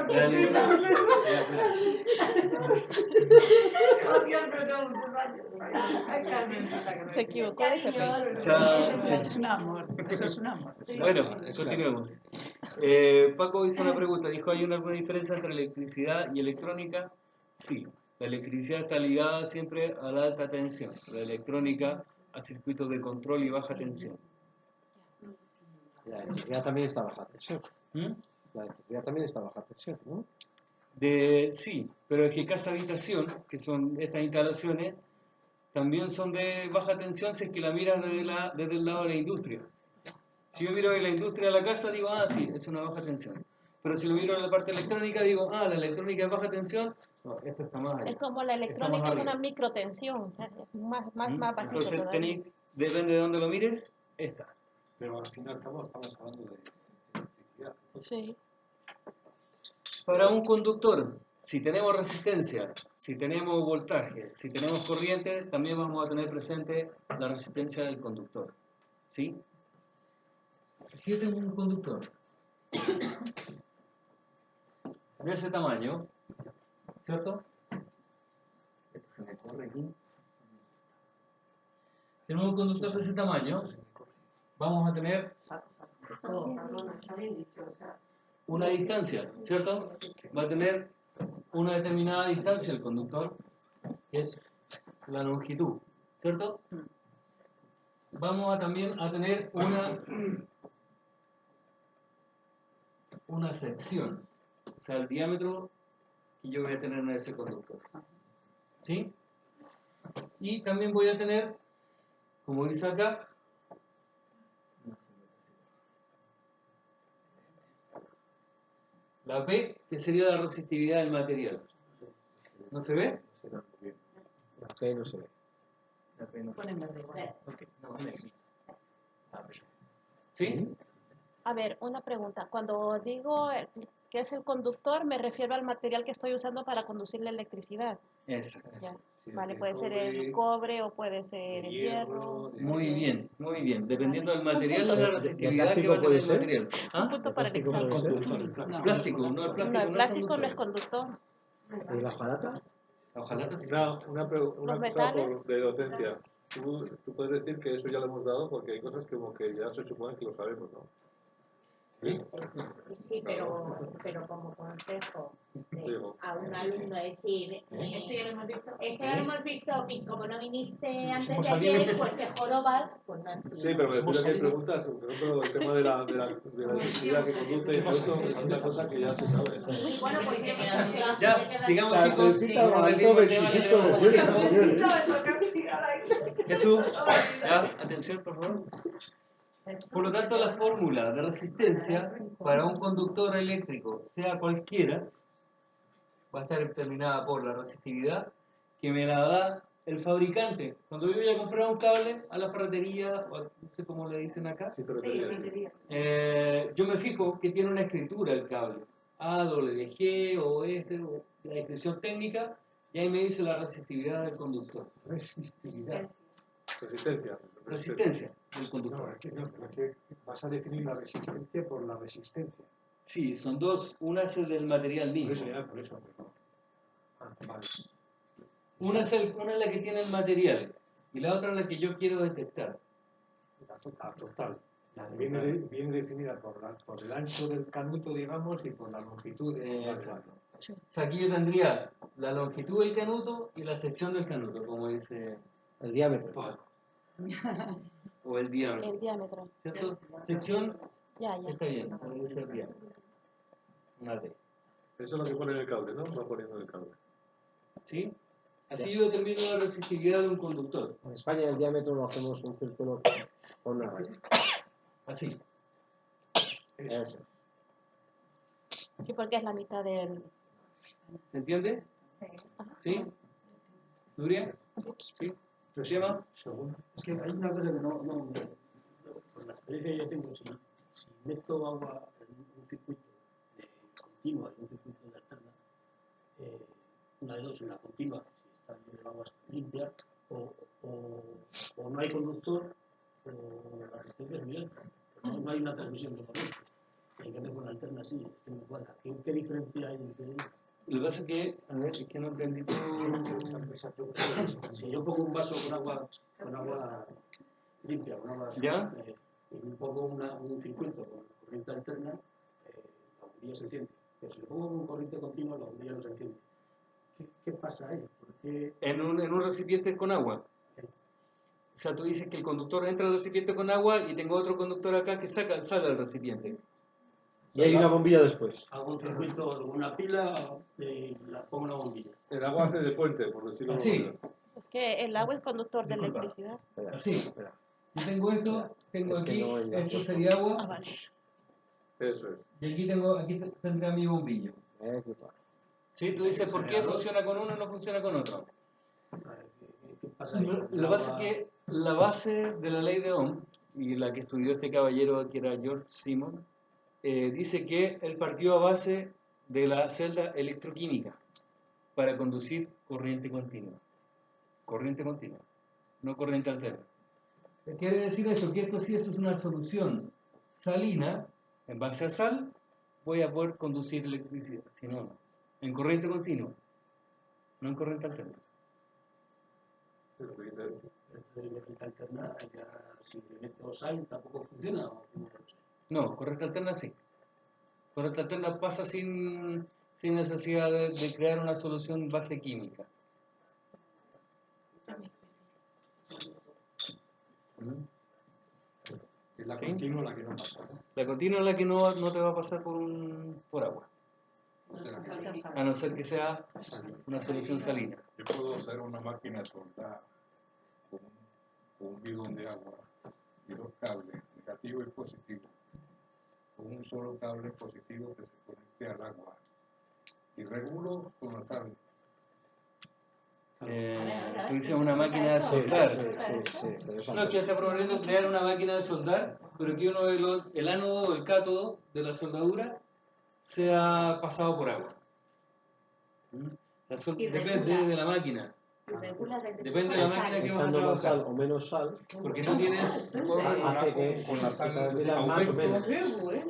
La electrónica- Se equivocó de CP. Sí. Es un amor, eso es un amor. Bueno, continuemos. Paco hizo una pregunta, dijo, ¿hay alguna diferencia entre electricidad y electrónica? Sí, la electricidad está ligada siempre a la alta tensión, la electrónica a circuitos de control y baja tensión. La electricidad también está a baja tensión. ¿Mm? La electricidad también está a baja tensión, ¿no? Sí, pero es que casa habitación, que son estas instalaciones, también son de baja tensión si es que la miras desde el lado de la industria. Si yo miro de la industria de la casa, digo, ah, sí, es una baja tensión. Pero si lo miro en la parte electrónica, digo, ah, la electrónica es baja tensión, no, esto está más allá. Es como la Está electrónica, más es una arriba. microtensión, más bajito Entonces, todavía. depende de dónde lo mires, esta. Pero al fin y al cabo estamos hablando de electricidad. Sí. Para un conductor, si tenemos resistencia, si tenemos voltaje, si tenemos corriente, también vamos a tener presente la resistencia del conductor. ¿Sí? Si yo tengo un conductor de ese tamaño, ¿cierto? Esto se me corre aquí. Tenemos un conductor de ese tamaño, vamos a tener una distancia, ¿cierto? Va a tener una determinada distancia el conductor, que es la longitud, ¿cierto? Vamos a también a tener una sección, o sea, el diámetro que yo voy a tener en ese conductor, ¿sí? Y también voy a tener, como dice acá, la P, que sería la resistividad del material. ¿No se ve? La P no se ve. La P no se ve. Ponen verde igual. Ok, no, pone aquí. La P. ¿Sí? A ver, una pregunta. Cuando digo que es el conductor, me refiero al material que estoy usando para conducir la electricidad. Esa. Ya. Sí, Vale, el puede ser el cobre o puede ser el hierro. Muy bien, muy bien. Dependiendo del material punto. de la ¿De resistividad que plástico va a tener puede el ser? material. Un ¿Ah? punto ¿De para el plástico examen. puede ser? No. Plástico, no, el No, el plástico plástico no es conductor. conductor. ¿Y la hojalata? Ojalá sí. Una cosa metales? de docencia. Tú puedes decir que eso ya lo hemos dado porque hay cosas como que ya se supone que lo sabemos, ¿no? ¿Sí? Sí, pero como consejo Digo. a un alumno decir, Esto ya lo hemos visto. esto lo hemos visto y como no viniste antes hemos de ayer, salido. pues te jorobas, pues no. Sí, pero me refiero a que hay preguntas, por ejemplo, el tema de la electricidad que conduce y todo eso es una cosa que ya se sabe. Bueno, pues Ya, sigamos La chicos. Carmencita No levantó desviemos el tema, que 25 tenemos lecciones poco anteriores. tiempo. Jesús, ya, atención por favor. Por lo tanto, la fórmula de resistencia para un conductor eléctrico, sea cualquiera, va a estar determinada por la resistividad que me la da el fabricante. Cuando yo voy a comprar un cable a la ferretería, o no sé cómo le dicen acá, Sí, pero quería decir. yo me fijo que tiene una escritura el cable. AWG o o la descripción técnica, y ahí me dice la resistividad del conductor. Resistividad. Resistencia del No, conductor. es que vas a definir la resistencia por la resistencia. Sí, son dos. Una es el del material Por mismo. eso ya, por eso. Pero... Ah, vale. Una es la que tiene el material y la otra es la que yo quiero detectar. La total. Viene definida por el ancho del canuto, digamos, y por la longitud de Exacto. O sea, aquí yo tendría la longitud del canuto y la sección del canuto, como dice El diámetro. Paco. O el diámetro. El diámetro. ¿Cierto? Sección Ya. está bien, puede ser diámetro. Una D. Eso es lo que pone en el cable, ¿no? Va poniendo en el cable. ¿Sí? Así yo determino la resistividad de un conductor. En España el diámetro lo hacemos un círculo con una raya. Así. Eso. Sí, porque es la mitad del... ¿Se entiende? ¿Sí? ¿Nuria? ¿Sí? ¿Llama? Es que hay una cosa que por la experiencia que yo tengo, si meto agua en un circuito de continua y un circuito de alterna, una de dos, en la continua, si está el agua limpia, o no hay conductor, o la resistencia es muy alta. No hay una transmisión de corriente. En cambio, con la alterna sí, es muy buena. ¿Qué diferencia hay entre ellos? Lo que pasa es que, a ver, es que no entendí tú. Si yo pongo un vaso con agua limpia, con agua ¿Ya? y pongo un circuito con corriente alterna, la bombilla se enciende. Pero si lo pongo con corriente continua, la bombilla no se enciende. ¿Qué pasa ahí? Porque En un recipiente con agua. O sea, tú dices que el conductor entra al recipiente con agua y tengo otro conductor acá que sale del recipiente. Y hay una bombilla después. hago un circuito con una pila y la pongo en la bombilla. El agua hace de puente, por decirlo de Así. alguna manera. Es que el agua es conductor de Disculpa. electricidad. Así. Yo tengo esto, tengo Es que aquí, no hay- esto sería Ah, agua, vale. Eso es. y aquí tendría mi bombillo. Qué padre. ¿Sí? Tú dices, ¿por qué funciona con uno y no funciona con otro? ¿Qué pasa ahí? Lo que pasa es que la base de la ley de Ohm, y la que estudió este caballero que era George Simon, dice que él partió a base de la celda electroquímica para conducir corriente continua. Corriente continua, no corriente alterna. Quiere decir esto, que esto sí es una solución salina, en base a sal, voy a poder conducir electricidad, si no, no. En corriente continua, no en corriente alterna. Eso que dice. corriente alterna, ya, si le meto sal, tampoco funciona. ¿O cómo? No, corriente alterna sí. Corriente alterna pasa sin necesidad de crear una solución base química. Es la ¿Sí? continua la que no pasa, ¿no? La continua es la que no te va a pasar por agua, a no ser que sea una solución salina. Yo puedo hacer una máquina de soldar con un bidón de agua y dos cables, negativo y positivo, con un solo cable positivo que se conecte al agua. Y regulo con la sal. Tú dices una máquina de soldar. Sí, pero eso No, es que está proponiendo crear una máquina de soldar, pero que uno de el ánodo o el cátodo de la soldadura sea pasado por agua. Depende de la máquina. Depende de la máquina que vas a echando más sal trabajar. o menos sal, Porque tú tienes... hace que con la sal más o menos.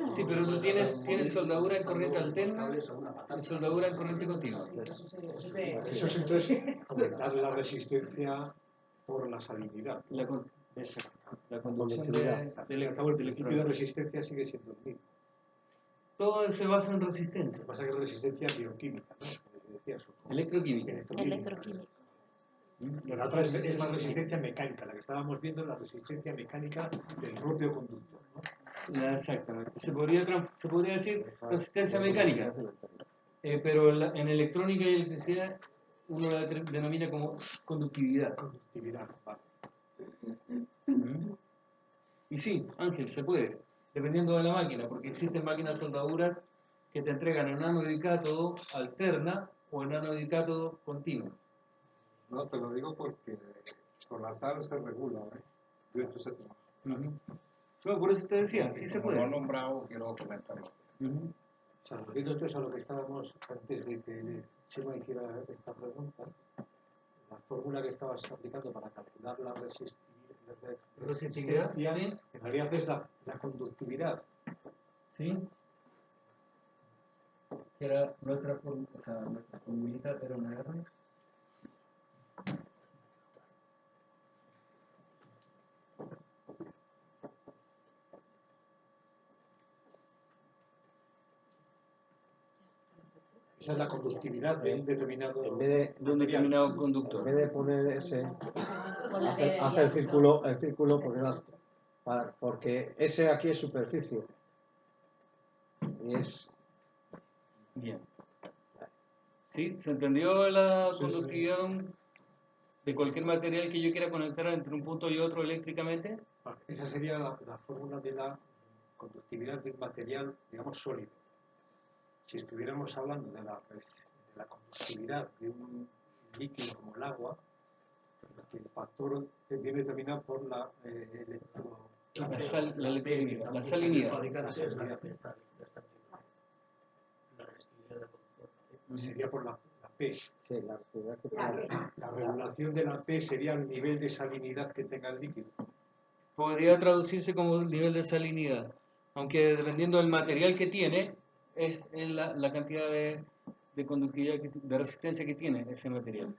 Sí, pero tú tienes soldadura en corriente alterna y soldadura en corriente continua. Eso es entonces aumentar la resistencia por la salinidad. La conducción Al cabo, el principio de resistencia sigue siendo el mismo. todo se basa en resistencia. Lo que pasa es que es resistencia bioquímica, ¿no? Como decías, Electroquímica. Electroquímico. La otra es la resistencia mecánica, la que estábamos viendo es la resistencia mecánica del propio conductor, ¿no? Exactamente. Se podría decir resistencia mecánica, pero en electrónica y electricidad uno la denomina como conductividad. Conductividad, vale. Y sí, Ángel, se puede, dependiendo de la máquina, porque existen máquinas soldaduras que te entregan en ánodo y cátodo alterna o en ánodo y cátodo continuo. No, te lo digo porque con la sal se regula, ¿eh? De hecho se trabaja. No, por eso te decía, sí se Como puede. lo he nombrado, quiero comentarlo. O sea, volviendo entonces a lo que estábamos antes de que Chema hiciera esta pregunta, la fórmula que estabas aplicando para calcular la Resistividad, resistencia, sí. en realidad es la conductividad. ¿Sí? Que era nuestra formulita era una R. Esa es la conductividad de un determinado En vez de, De un determinado en conductor. vez de poner ese, la hace el círculo porque ese aquí es superficie. Y es Bien. ¿Sí? ¿Se entendió la conductividad de cualquier material que yo quiera conectar entre un punto y otro eléctricamente? Esa sería la fórmula de la conductividad de un material, digamos, sólido. si estuviéramos hablando de la conductividad de un líquido como el agua, que el factor viene determinado por la la electroquímica, la salinidad. sería por la P. Sí, la reactividad que La tiene. P. La regulación de la P sería el nivel de salinidad que tenga el líquido. Podría traducirse como nivel de salinidad, aunque dependiendo del material que tiene, es la cantidad de conductividad, de resistencia que tiene ese material.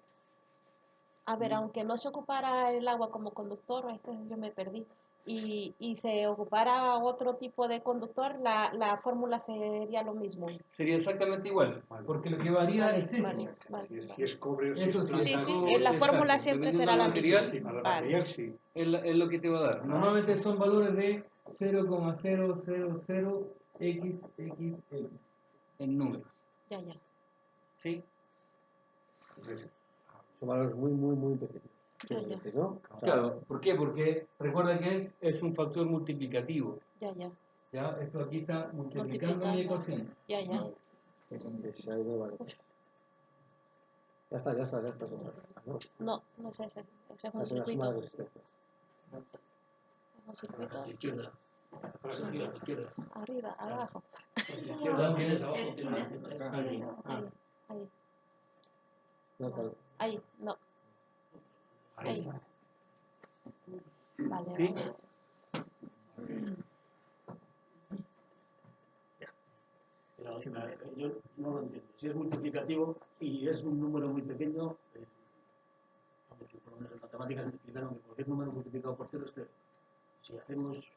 A ver, aunque no se ocupara el agua como conductor, yo me perdí, y se ocupara otro tipo de conductor, la fórmula sería lo mismo. Sería exactamente igual, porque lo que varía Vale, es esto. vale, vale, Si vale. es cobre o si Eso es sí, plata. Sí, sí, todo, la exacto, fórmula siempre dependiendo será del la material, misma. Sí, para el Vale. material sí. es lo que te va a dar. Normalmente son valores de 0,000xxx en números. Ya, ya. ¿Sí? Entonces, Son valores muy, muy, muy pequeños. Ya, ya. ¿No? O sea, Claro, ¿por qué? Porque recuerda que es un factor multiplicativo. Ya, ya. ¿Ya? Esto aquí está multiplicando mi Multiplicando. ecuación. Ya, ya. que se ha ido, vale. Ya está. ¿No? No, no es ese. Ese es un Esa es la suma circuito. de resistencias. A Es un circuito. la izquierda. A la izquierda. Arriba, abajo. A la izquierda, tienes abajo, tienes la derecha. Ahí, Ah. ahí. No, claro. Ahí, no. Ahí. Vale, ¿Sí? vale. Pero, yo no lo entiendo. Si es multiplicativo y es un número muy pequeño, vamos, por lo menos en matemáticas me explicaron que cualquier número multiplicado por 0 es 0. Si hacemos...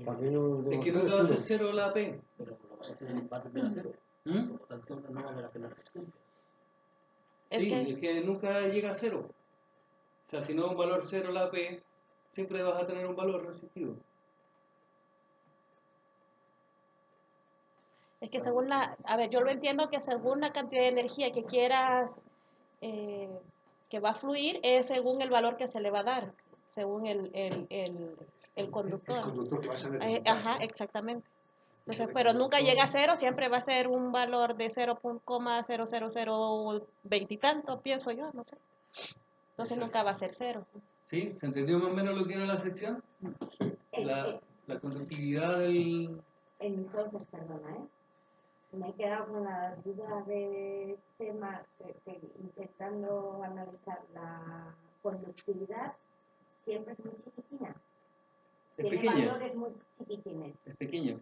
Cualquier número de Es que cero nunca va a ser uno. 0 la P. pero lo vas a hacer va a tender a 0. ¿Mm? Por lo tanto, no vale la pena la resistencia. Es Sí, que- es que nunca llega a 0. O sea, si no es un valor 0 la P, siempre vas a tener un valor resistivo. Es que según a ver, yo lo entiendo que según la cantidad de energía que quieras que va a fluir, es según el valor que se le va a dar, según el conductor. El conductor que vas a necesitar. Ajá, exactamente. Entonces, pero nunca llega a 0, siempre va a ser un valor de 0,0020 y tanto, pienso yo, no sé. Entonces nunca va a ser 0. ¿Sí? ¿Se entendió más o menos lo que era la sección? La conductividad del... Entonces, perdona, me he quedado con la duda de tema que intentando analizar la conductividad siempre es muy chiquitina. Es Tiene pequeña. valores muy chiquitines, Es pequeño.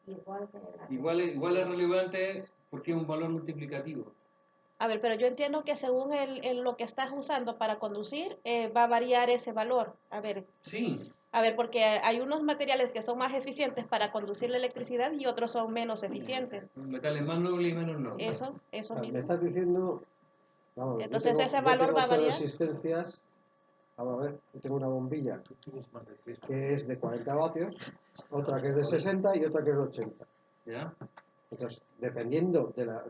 igual que la Igual es relevante porque es un valor multiplicativo. A ver, pero yo entiendo que según lo que estás usando para conducir, va a variar ese valor. Sí, A ver, porque hay unos materiales que son más eficientes para conducir la electricidad y otros son menos eficientes. metales más nobles y menos nobles. Eso Me mismo. estás diciendo. Vamos, Entonces, ese valor va a variar. Resistencias. Vamos a ver, yo tengo una bombilla Tú tienes más de 3. que es de 40 vatios, otra que es de 60 y otra que es de 80. ¿Ya? Entonces, dependiendo de la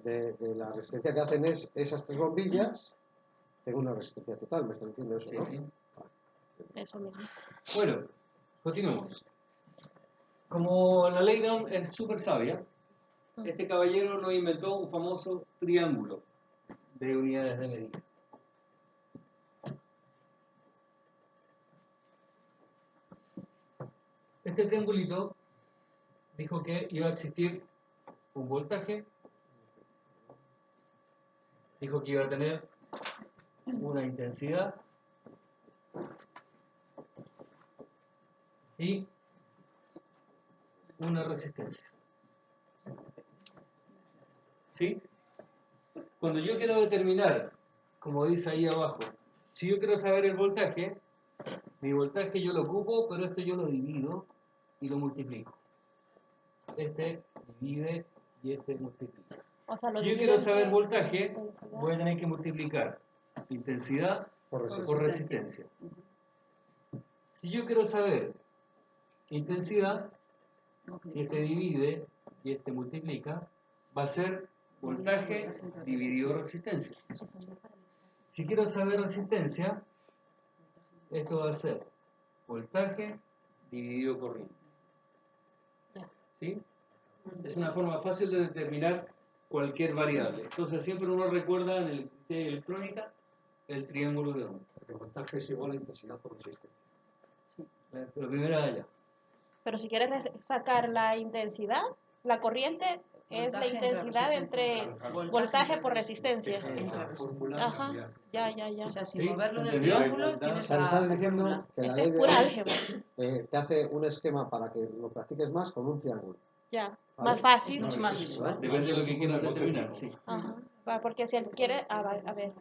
resistencia que hacen esas tres bombillas, tengo una resistencia total, me están diciendo eso, Sí, ¿no? sí. Eso mismo. Bueno, continuemos. Como la ley de Ohm es súper sabia, este caballero nos inventó un famoso triángulo de unidades de medida. Este triangulito dijo que iba a existir un voltaje, dijo que iba a tener una intensidad y una resistencia. ¿Sí? Cuando yo quiero determinar, como dice ahí abajo, si yo quiero saber el voltaje, mi voltaje yo lo ocupo, pero esto yo lo divido y lo multiplico. Este divide y este multiplica. O sea, lo Si yo divide quiero entre saber voltaje, intensidad. voy a tener que multiplicar intensidad por resistencia. Si yo quiero saber intensidad, si este divide y este multiplica, va a ser voltaje dividido resistencia. Si quiero saber resistencia, esto va a ser voltaje dividido corriente. ¿Sí? Es una forma fácil de determinar cualquier variable. Entonces siempre uno recuerda en el electrónica el triángulo de Ohm. El voltaje es igual a intensidad por resistencia. Pero primero allá. Pero si quieres sacar la intensidad, la corriente es la Voltaje entre intensidad entre voltaje por resistencia. Esa fórmula Ajá, ya. O sea, sin ¿Sí? moverlo ¿Se del entendió? triángulo O tienes sea, le la estás diciendo fórmula. que la Esa ley es de pura Ohm álgebra. te hace un esquema para que lo practiques más con un triángulo. Ya, ¿Vale? más fácil. Es mucho más visual. Depende de lo que quieras determinar, sí. Ajá. Porque si él quiere, a ver.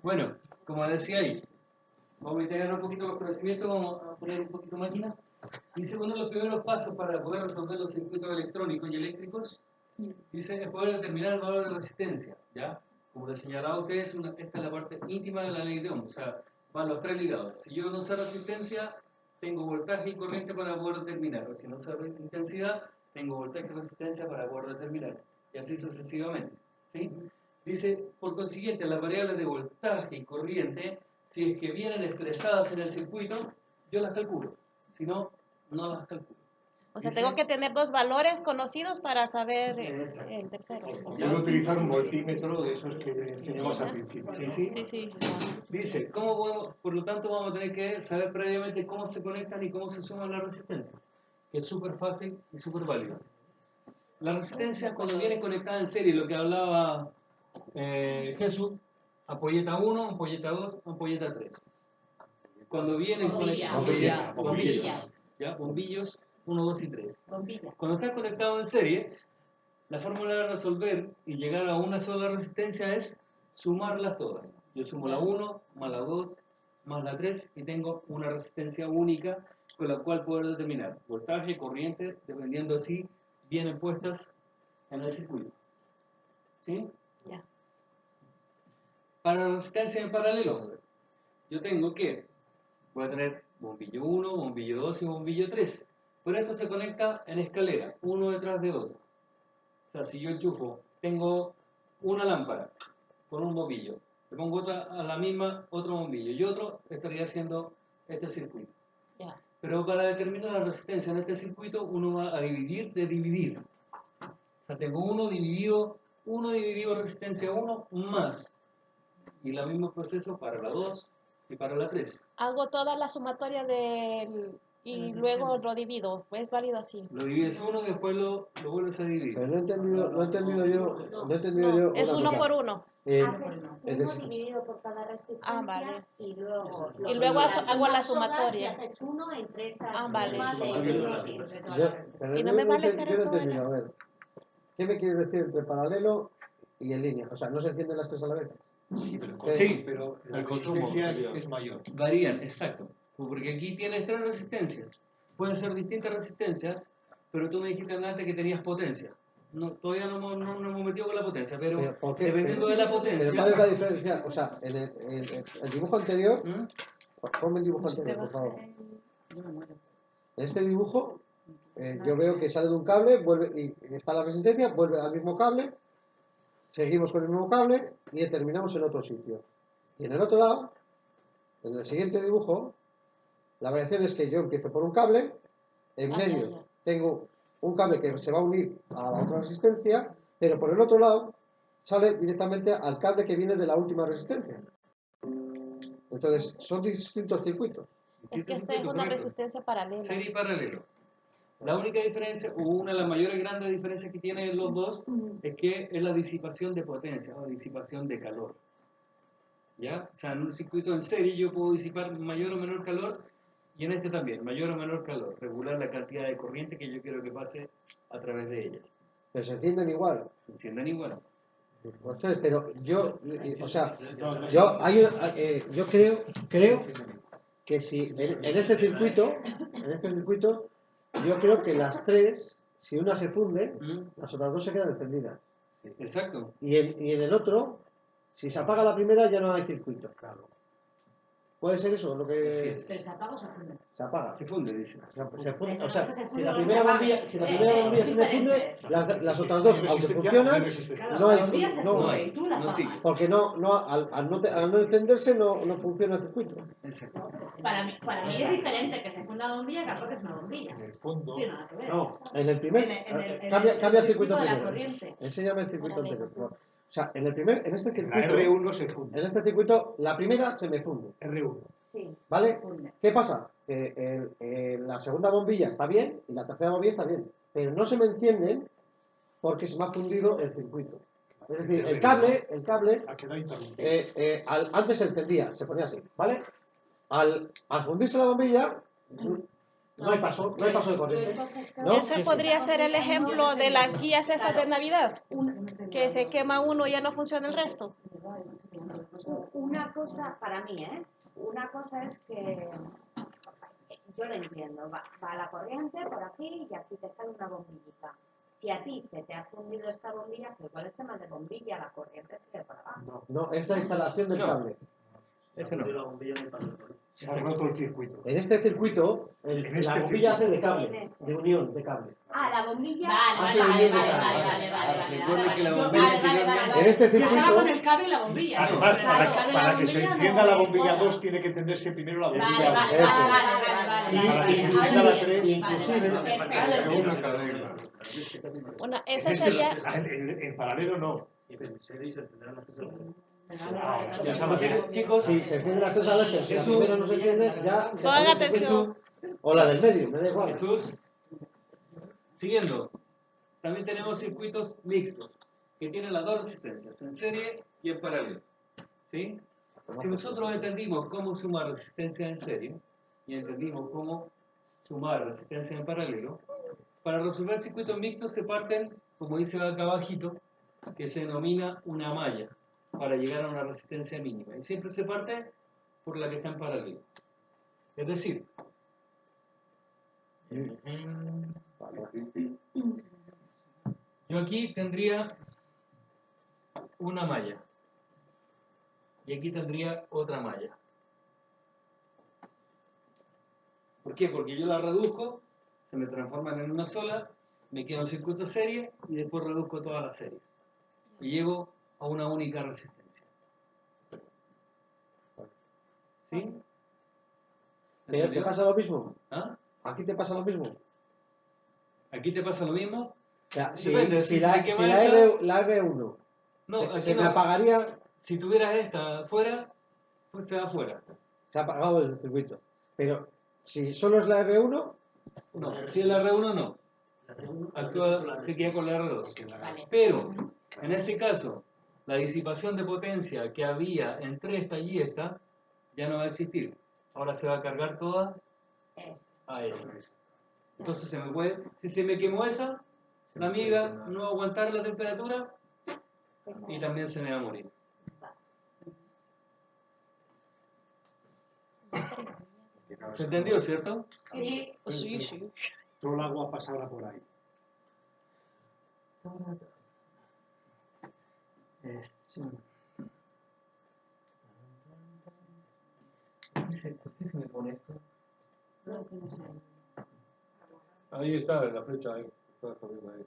Bueno, como decía ahí, vamos a integrar un poquito los conocimientos, vamos a poner un poquito máquina. Dice, uno de los primeros pasos para poder resolver los circuitos electrónicos y eléctricos, dice, es poder determinar el valor de resistencia, ¿ya? Como les señalaba a ustedes, esta es la parte íntima de la ley de Ohm, o sea, van los tres ligados. Si yo no sé resistencia, tengo voltaje y corriente para poder determinar. O si no sé intensidad, tengo voltaje y resistencia para poder determinar. Y así sucesivamente, ¿sí? Dice, por consiguiente, las variables de voltaje y corriente, si es que vienen expresadas en el circuito, yo las calculo. Si no, no las calculo. O sea, Dice- tengo que tener dos valores conocidos para saber Exacto. el tercero. Puedo utilizar un voltímetro de esos que enseñamos al principio. Sí, ¿no? sí. Sí. Dice, ¿cómo podemos? Por lo tanto, vamos a tener que saber previamente cómo se conectan y cómo se suman las resistencias, que es súper fácil y súper válido. La resistencia, cuando viene conectada en serie, lo que hablaba Jesús, ampolleta 1, ampolleta 2, ampolleta 3. Cuando vienen conectadas, Bombillas. ¿ya? Bombillos 1, 2 y 3. Bombilla. Cuando están conectados en serie, la fórmula de resolver y llegar a una sola resistencia es sumarlas todas. Yo sumo la 1, más la 2, más la 3 y tengo una resistencia única con la cual poder determinar voltaje y corriente, dependiendo si vienen puestas en el circuito. ¿Sí? Ya. Para la resistencia en paralelo, yo tengo que, voy a tener bombillo 1, bombillo 2 y bombillo 3. Pero esto se conecta en escalera, uno detrás de otro. O sea, si yo enchufo, tengo una lámpara con un bombillo, le pongo otra a la misma, otro bombillo y otro, estaría haciendo este circuito. Ya. Pero para determinar la resistencia en este circuito, uno va a dividir de dividir. O sea, tengo uno dividido resistencia 1 más. Y el mismo proceso para la 2 y para la 3. Hago toda la sumatoria y luego lo divido. ¿Es válido así? Lo divides uno y después lo vuelves a dividir. Pero no he entendido yo No, es una uno cosa. por uno. Haces es uno decir, dividido por cada resistencia Vale. y luego Y luego hago la sumas todas sumatoria. y haces uno entre esas Vale. sumas de Sumatoria. uno y entre todas yo, las resistencias. pero Y no me vale yo ser no he en todo entendido, a ver, ¿qué me quieres decir entre paralelo y en línea? O sea, ¿no se encienden las tres a la vez? Sí, pero, Sí. pero la El consumo resistencia sería- es mayor. Varían, exacto. Porque aquí tienes tres resistencias. Pueden ser distintas resistencias, pero tú me dijiste antes que tenías potencia. No, todavía no hemos metido con la potencia, pero ¿Por qué? dependiendo de la Pero potencia... ¿cuál es la diferencia? O sea, en el dibujo anterior, ¿Mm? ponme el dibujo anterior, por favor. Yo me muero. En este dibujo, yo veo que sale de un cable, vuelve y está la resistencia, vuelve al mismo cable, seguimos con el mismo cable y terminamos en otro sitio. Y en el otro lado, en el siguiente dibujo, la variación es que yo empiezo por un cable, en medio tengo un cable que se va a unir a la otra resistencia, pero por el otro lado sale directamente al cable que viene de la última resistencia. Entonces, son distintos circuitos. Es que esta es una resistencia paralela. Serie y paralelo. La única diferencia, o una de las mayores grandes diferencias que tienen los dos, es que es la disipación de potencia o disipación de calor. ¿Ya? O sea, en un circuito en serie yo puedo disipar mayor o menor calor, y en este también, mayor o menor calor, regular la cantidad de corriente que yo quiero que pase a través de ellas. Pero se encienden igual. Se encienden igual. Entonces, pero yo, o sea, yo creo que si en este circuito, yo creo que las tres, si una se funde, las otras dos se quedan encendidas. Exacto. Y en el otro, si se apaga la primera, ya no hay circuito. Claro. ¿Puede ser eso? Lo Así que es. ¿Pero se apaga o se funde? se apaga. Se funde, dice. Se funde. Pero O sea, no se si funde, la no primera se bombilla, apaga. si la primera bombilla se funde, las otras dos, aunque funcionan, Claro, no la hay, bombilla se no funde hay. y tú la no apagas. sigues. Porque al no encenderse no funciona el circuito. Exacto. Para mí es diferente que se funda una bombilla, claro que es una bombilla. En el fondo, No tiene nada que ver. No, en el primer. Cambia el circuito de la primero. corriente. Enséñame el circuito Vale. anterior, por favor. O sea, en este en la circuito. R1 se funde. En este circuito, la primera se me funde. R1. Sí. ¿Vale? Funde. ¿Qué pasa? Que la segunda bombilla está bien y la tercera bombilla está bien. Pero no se me encienden porque se me ha fundido el circuito. Es decir, el cable Ha quedado interrumpido. antes se encendía, se ponía así, ¿vale? Al fundirse la bombilla, no hay paso de corriente. ¿No? Ese podría ser el ejemplo de las guías esas de Navidad, que se quema uno y ya no funciona el resto. Una cosa, para mí, una cosa es que yo lo entiendo, va la corriente por aquí y aquí te sale una bombillita. Si a ti se te ha fundido esta bombilla, que igual es tema de bombilla, la corriente sigue por abajo. No, es la instalación del cable. Ese no. La bombilla no pasa por ahí. Se ha roto el circuito. En este circuito, En este la bombilla hace circuito. de cable, de unión de cable. Ah, la bombilla. Vale. Recuerden que la Yo- bombilla vale. anteriormente- En este Yo estaba circuito, con el cable y la bombilla. Además, Claro, para que se encienda la bombilla no, 2 tiene que encenderse primero la bombilla Vale, 1. vale, Eso. vale. Y para que se inclusive- encienda la 3, inclusive- Vale. Una cadena. Bueno, esa sería, en paralelo no. Y pensé, y se tendrán las cosas. De esa manera. Chicos, si se encienden las tres a la vez, pero si la Jesús. primera no se enciende, ya. pongan atención. O la del medio, me da igual. Jesús, siguiendo, también tenemos circuitos mixtos que tienen las dos resistencias, en serie y en paralelo. ¿Sí? Si nosotros entendimos cómo sumar resistencia en serie y entendimos cómo sumar resistencia en paralelo, para resolver circuitos mixtos se parten, como dice acá abajito, que se denomina una malla para llegar a una resistencia mínima. Y siempre se parte por la que está en paralelo. Es decir, yo aquí tendría una malla y aquí tendría otra malla. ¿Por qué? Porque yo la reduzco, se me transforman en una sola, me queda un circuito serie y después reduzco todas las series y llego a una única resistencia. ¿Sí? ¿Pero te pasa lo mismo? ¿Ah? ¿Aquí te pasa lo mismo? ¿Aquí te pasa lo mismo? O sea, Depende, si si la, se quema si la esta- la R1 No, se aquí me no. apagaría, Si tuvieras esta afuera, pues se va afuera. se ha apagado el circuito. Pero si solo es la R1, No, si es la R1 no. Actúa, se queda con la R2. Pero, en ese caso, la disipación de potencia que había entre esta y esta ya no va a existir. Ahora se va a cargar toda a esa. Entonces se me puede, si se me quemó esa, la amiga no va a aguantar la temperatura y también se me va a morir. ¿Se entendió, cierto? Sí. Sí, sí. Todo el agua pasará por ahí. ¿Por qué se me pone esto? Ahí está, en la flecha ahí. Está corriendo ahí.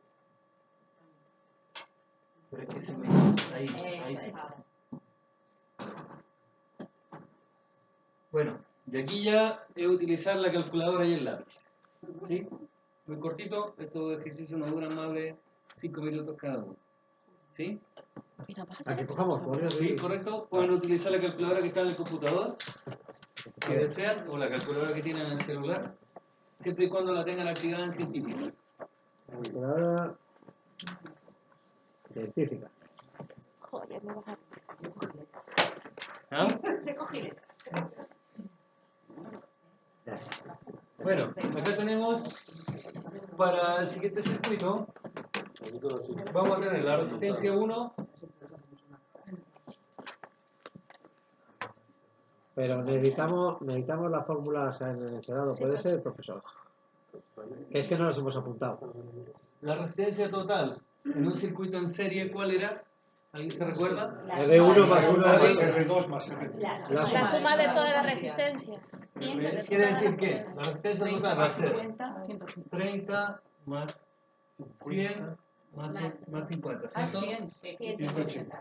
Pero es que se me... Ahí sí. Bueno, y aquí ya he utilizar la calculadora y el lápiz. ¿Sí? Muy cortito, estos ejercicios no duran más de 5 minutos cada uno. ¿Sí? Mira, vas a a hacer que eso. cojamos, podría Sí, ser. correcto. Pueden utilizar la calculadora que está en el computador, que desean, o la calculadora que tienen en el celular, siempre y cuando la tengan activada en científica. Calculadora científica. Joder, me vas a... ¿Ah? Recógele. Bueno, acá tenemos para el siguiente circuito, vamos a tener la resistencia 1. Pero necesitamos la fórmula en el encerado, puede ser, profesor. Que es que no las hemos apuntado. La resistencia total en un circuito en serie, ¿cuál era? ¿Alguien se recuerda? R1 más 1 R2 más R3. La suma de toda la resistencia. Quiere decir que la resistencia total va a ser 30 más 100 más 50. Ah, 100, 180.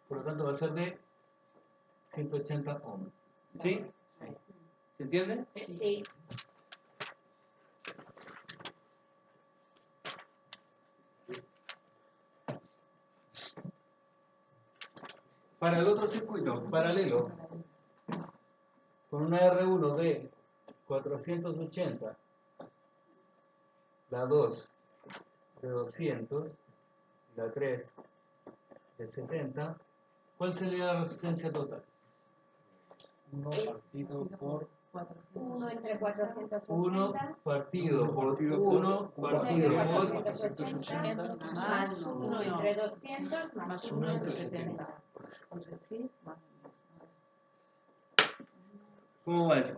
por lo tanto va a ser de 180 ohms. ¿Sí? ¿Se entiende? Sí. Para el otro circuito, paralelo, con una R1 de 480, la 2 de 200, la 3 de 70, ¿cuál sería la resistencia total? 1 partido por 1 entre 480 1 partido por 1 partido por 480 más 1 entre 200 más 1 entre 70. ¿Cómo va eso?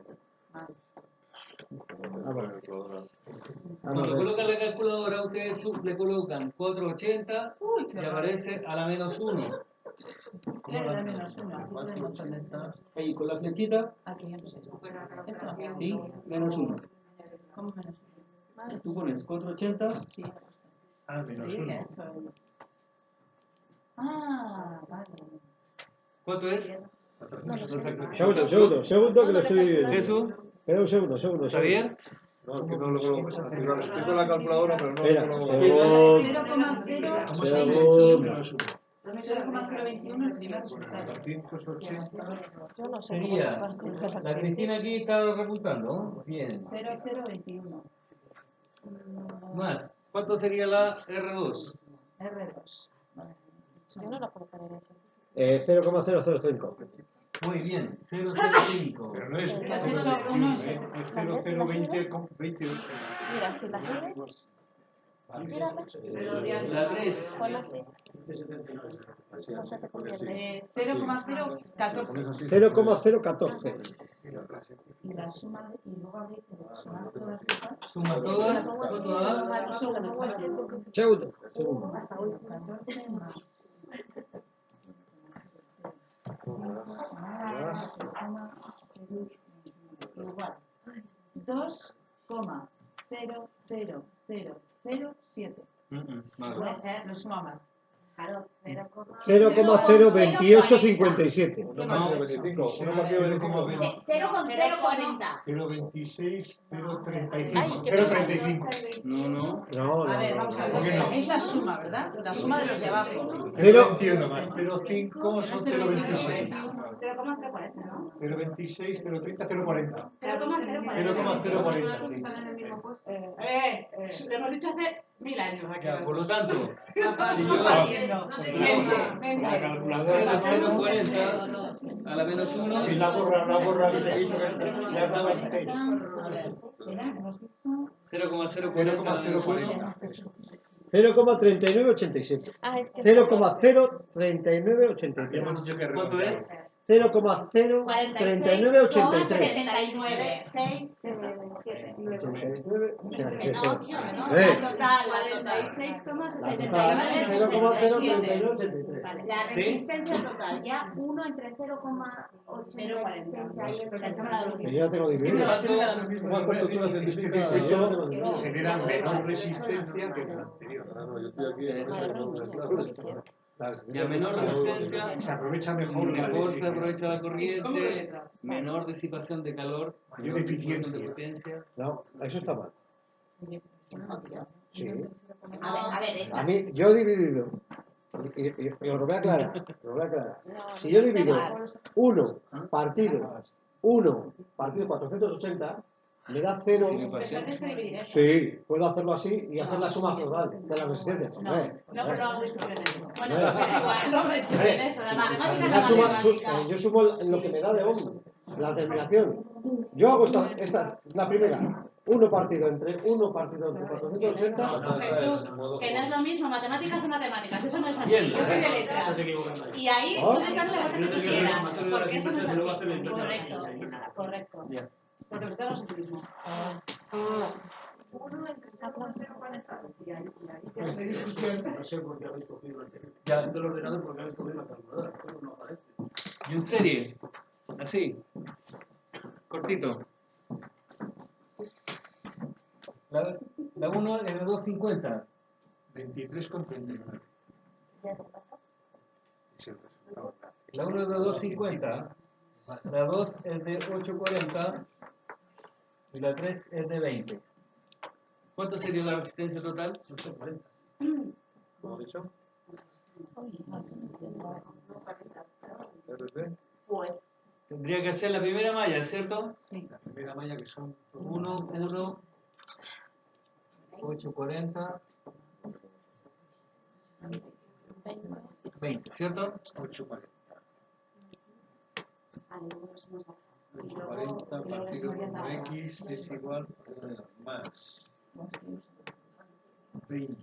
Cuando colocan la calculadora, ustedes le colocan 480 y aparece a la menos 1. Ahí con la flechita y menos 1. Tú pones 480. Ah, menos 1. Ah, vale. ¿Cuánto es? Segundo que lo estoy viendo. ¿Eso? Espera un segundo. ¿Xavier? No, es que no lo coloco. Estoy con la calculadora, pero no Espera, lo coloco. 0,021 el primer resultado. 480. Yo no sé cómo se Sería, calcula. la Cristina aquí está repuntando. Bien. 0021. Más, ¿cuánto sería la R2? R2. Vale. Yo no lo puedo poner eso. 0,005. Muy bien, 005. Pero no es. Lo has hecho uno en Es 0020 con 28. Mira, si la giro, gírame. La 3. Ponla así. No se te convierte. 0,014. 0,014. Y la suma, y luego habría que sumar todas estas. Suma todas, ¿cuánto da? Segundo. Hasta hoy 14 más. Igual. 2,00007. Puede ser. Lo suma mal. Claro, 0,02857. 1 partido 25. 1 partido 25. 0,040. 026, Ay, 035. ¿qué 035. No. A ver, vamos a ver. ¿Por qué no? Es la suma, ¿verdad? La suma de los de abajo. 021 más 05 son 026. 0,040, ¿no? 026, 030, 040. 0,040. 0,040. Lo hemos dicho hace 1000 años aquí. Ya, por lo tanto, si yo La calculadora 0,040 a la menos 1, si la borra que te dice, ya daba el 6. 0,040 a la menos 1. 0,3987. Ah, es que 0,03983. Hemos dicho que ¿Cuánto es? 0,03983. 79, 6, 7. Menor. La resistencia total, ya 1 entre 0,840. Que yo ya tengo dividido. ¿Cuál estructura Este científica? circuito genera menor resistencia que el anterior. Ah, no, yo estoy aquí. Ya menor resistencia, Se aprovecha mejor la mejor se electricidad. aprovecha la corriente, menor disipación de calor, Mayor menor disipación de eficiencia. potencia. No, eso está mal. Sí. A ver, esta. A mí, yo he dividido. Y os lo voy a aclarar. Si yo divido 1 partido 480, me da 0. Sí, puedo hacerlo así y hacer la suma total de las resistencias. No hago discusiones. Bueno, Hombre. pues igual, no discusiones. La matemática es Yo la matemática. yo sumo lo que me da de ohm, la terminación. Yo hago esta la primera. 1 partido entre 480. No, Jesús, que no es lo mismo, matemáticas son matemáticas, eso no es así. Bien. Yo soy de letras. Y ahí puedes darle la vuelta que tú quieras, porque eso no es así. Correcto. Ya. Porque los tenemos en sí mismo. 1 entre 0,040. No sé por qué habéis cogido Ya. el ordenador, porque habéis cogido la calculadora. Pero no aparece. Y en serie, así, cortito. La 1 es de 250. 23,39. La 1 es de 250. La 2 es de 840. Y la 3 es de 20. ¿Cuánto sería la resistencia total? ¿Cómo he dicho? RB. Pues, Tendría que ser la primera malla, ¿cierto? sí. La primera malla que son 1, 1, 840, 20, ¿cierto? 840. Ah, y luego es más bajo. Y 840 luego le partido sumaría por la- X es igual más 20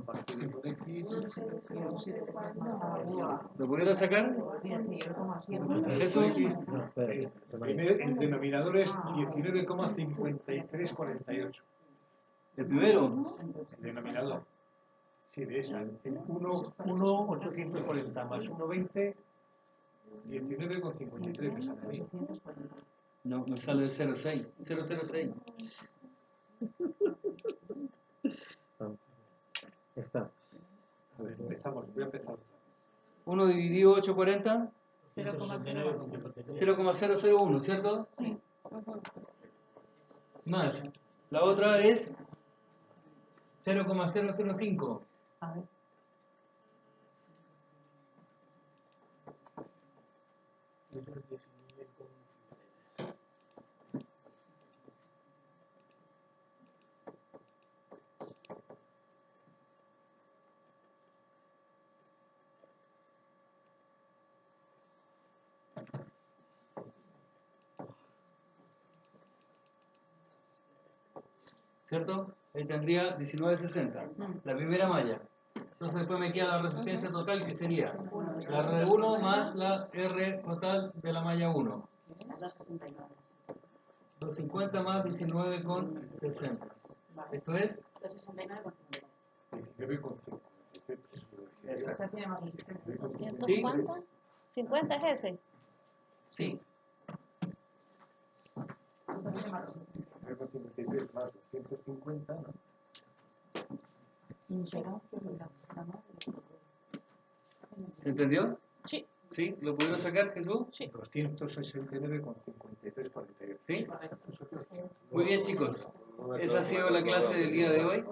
partido por X. ¿Lo pudieron sacar? Eso. El denominador es 19,5348. El primero. El denominador. Sí, de esa. El 1,840 más 1,20, 19,53 me sale a mí. No, me sale el 0,6. 006. Está. A ver, empezamos. Voy a empezar. 1 dividido 840, 169,53. 0,001, ¿cierto? Sí. Más. La otra es 0,005. A ver. Eso es 19,53. ¿Cierto? Ahí tendría 1960. La primera malla. Entonces después me queda la resistencia total, que sería la R1 más la R total de la malla 1. 269. 250 más 19,60. Esto es 269,53. 19,53. exacto. Esta tiene más resistencia. 200 ¿Sí? ¿cuánto? 50 es ese. Sí. Esta tiene más resistencia. 19,53 más 250, ¿no? ¿Se entendió? Sí. ¿Sí? ¿Lo pudieron sacar, Jesús? Sí. 269,5348. ¿Sí? Muy bien, chicos. Esa ha sido la clase del día de hoy.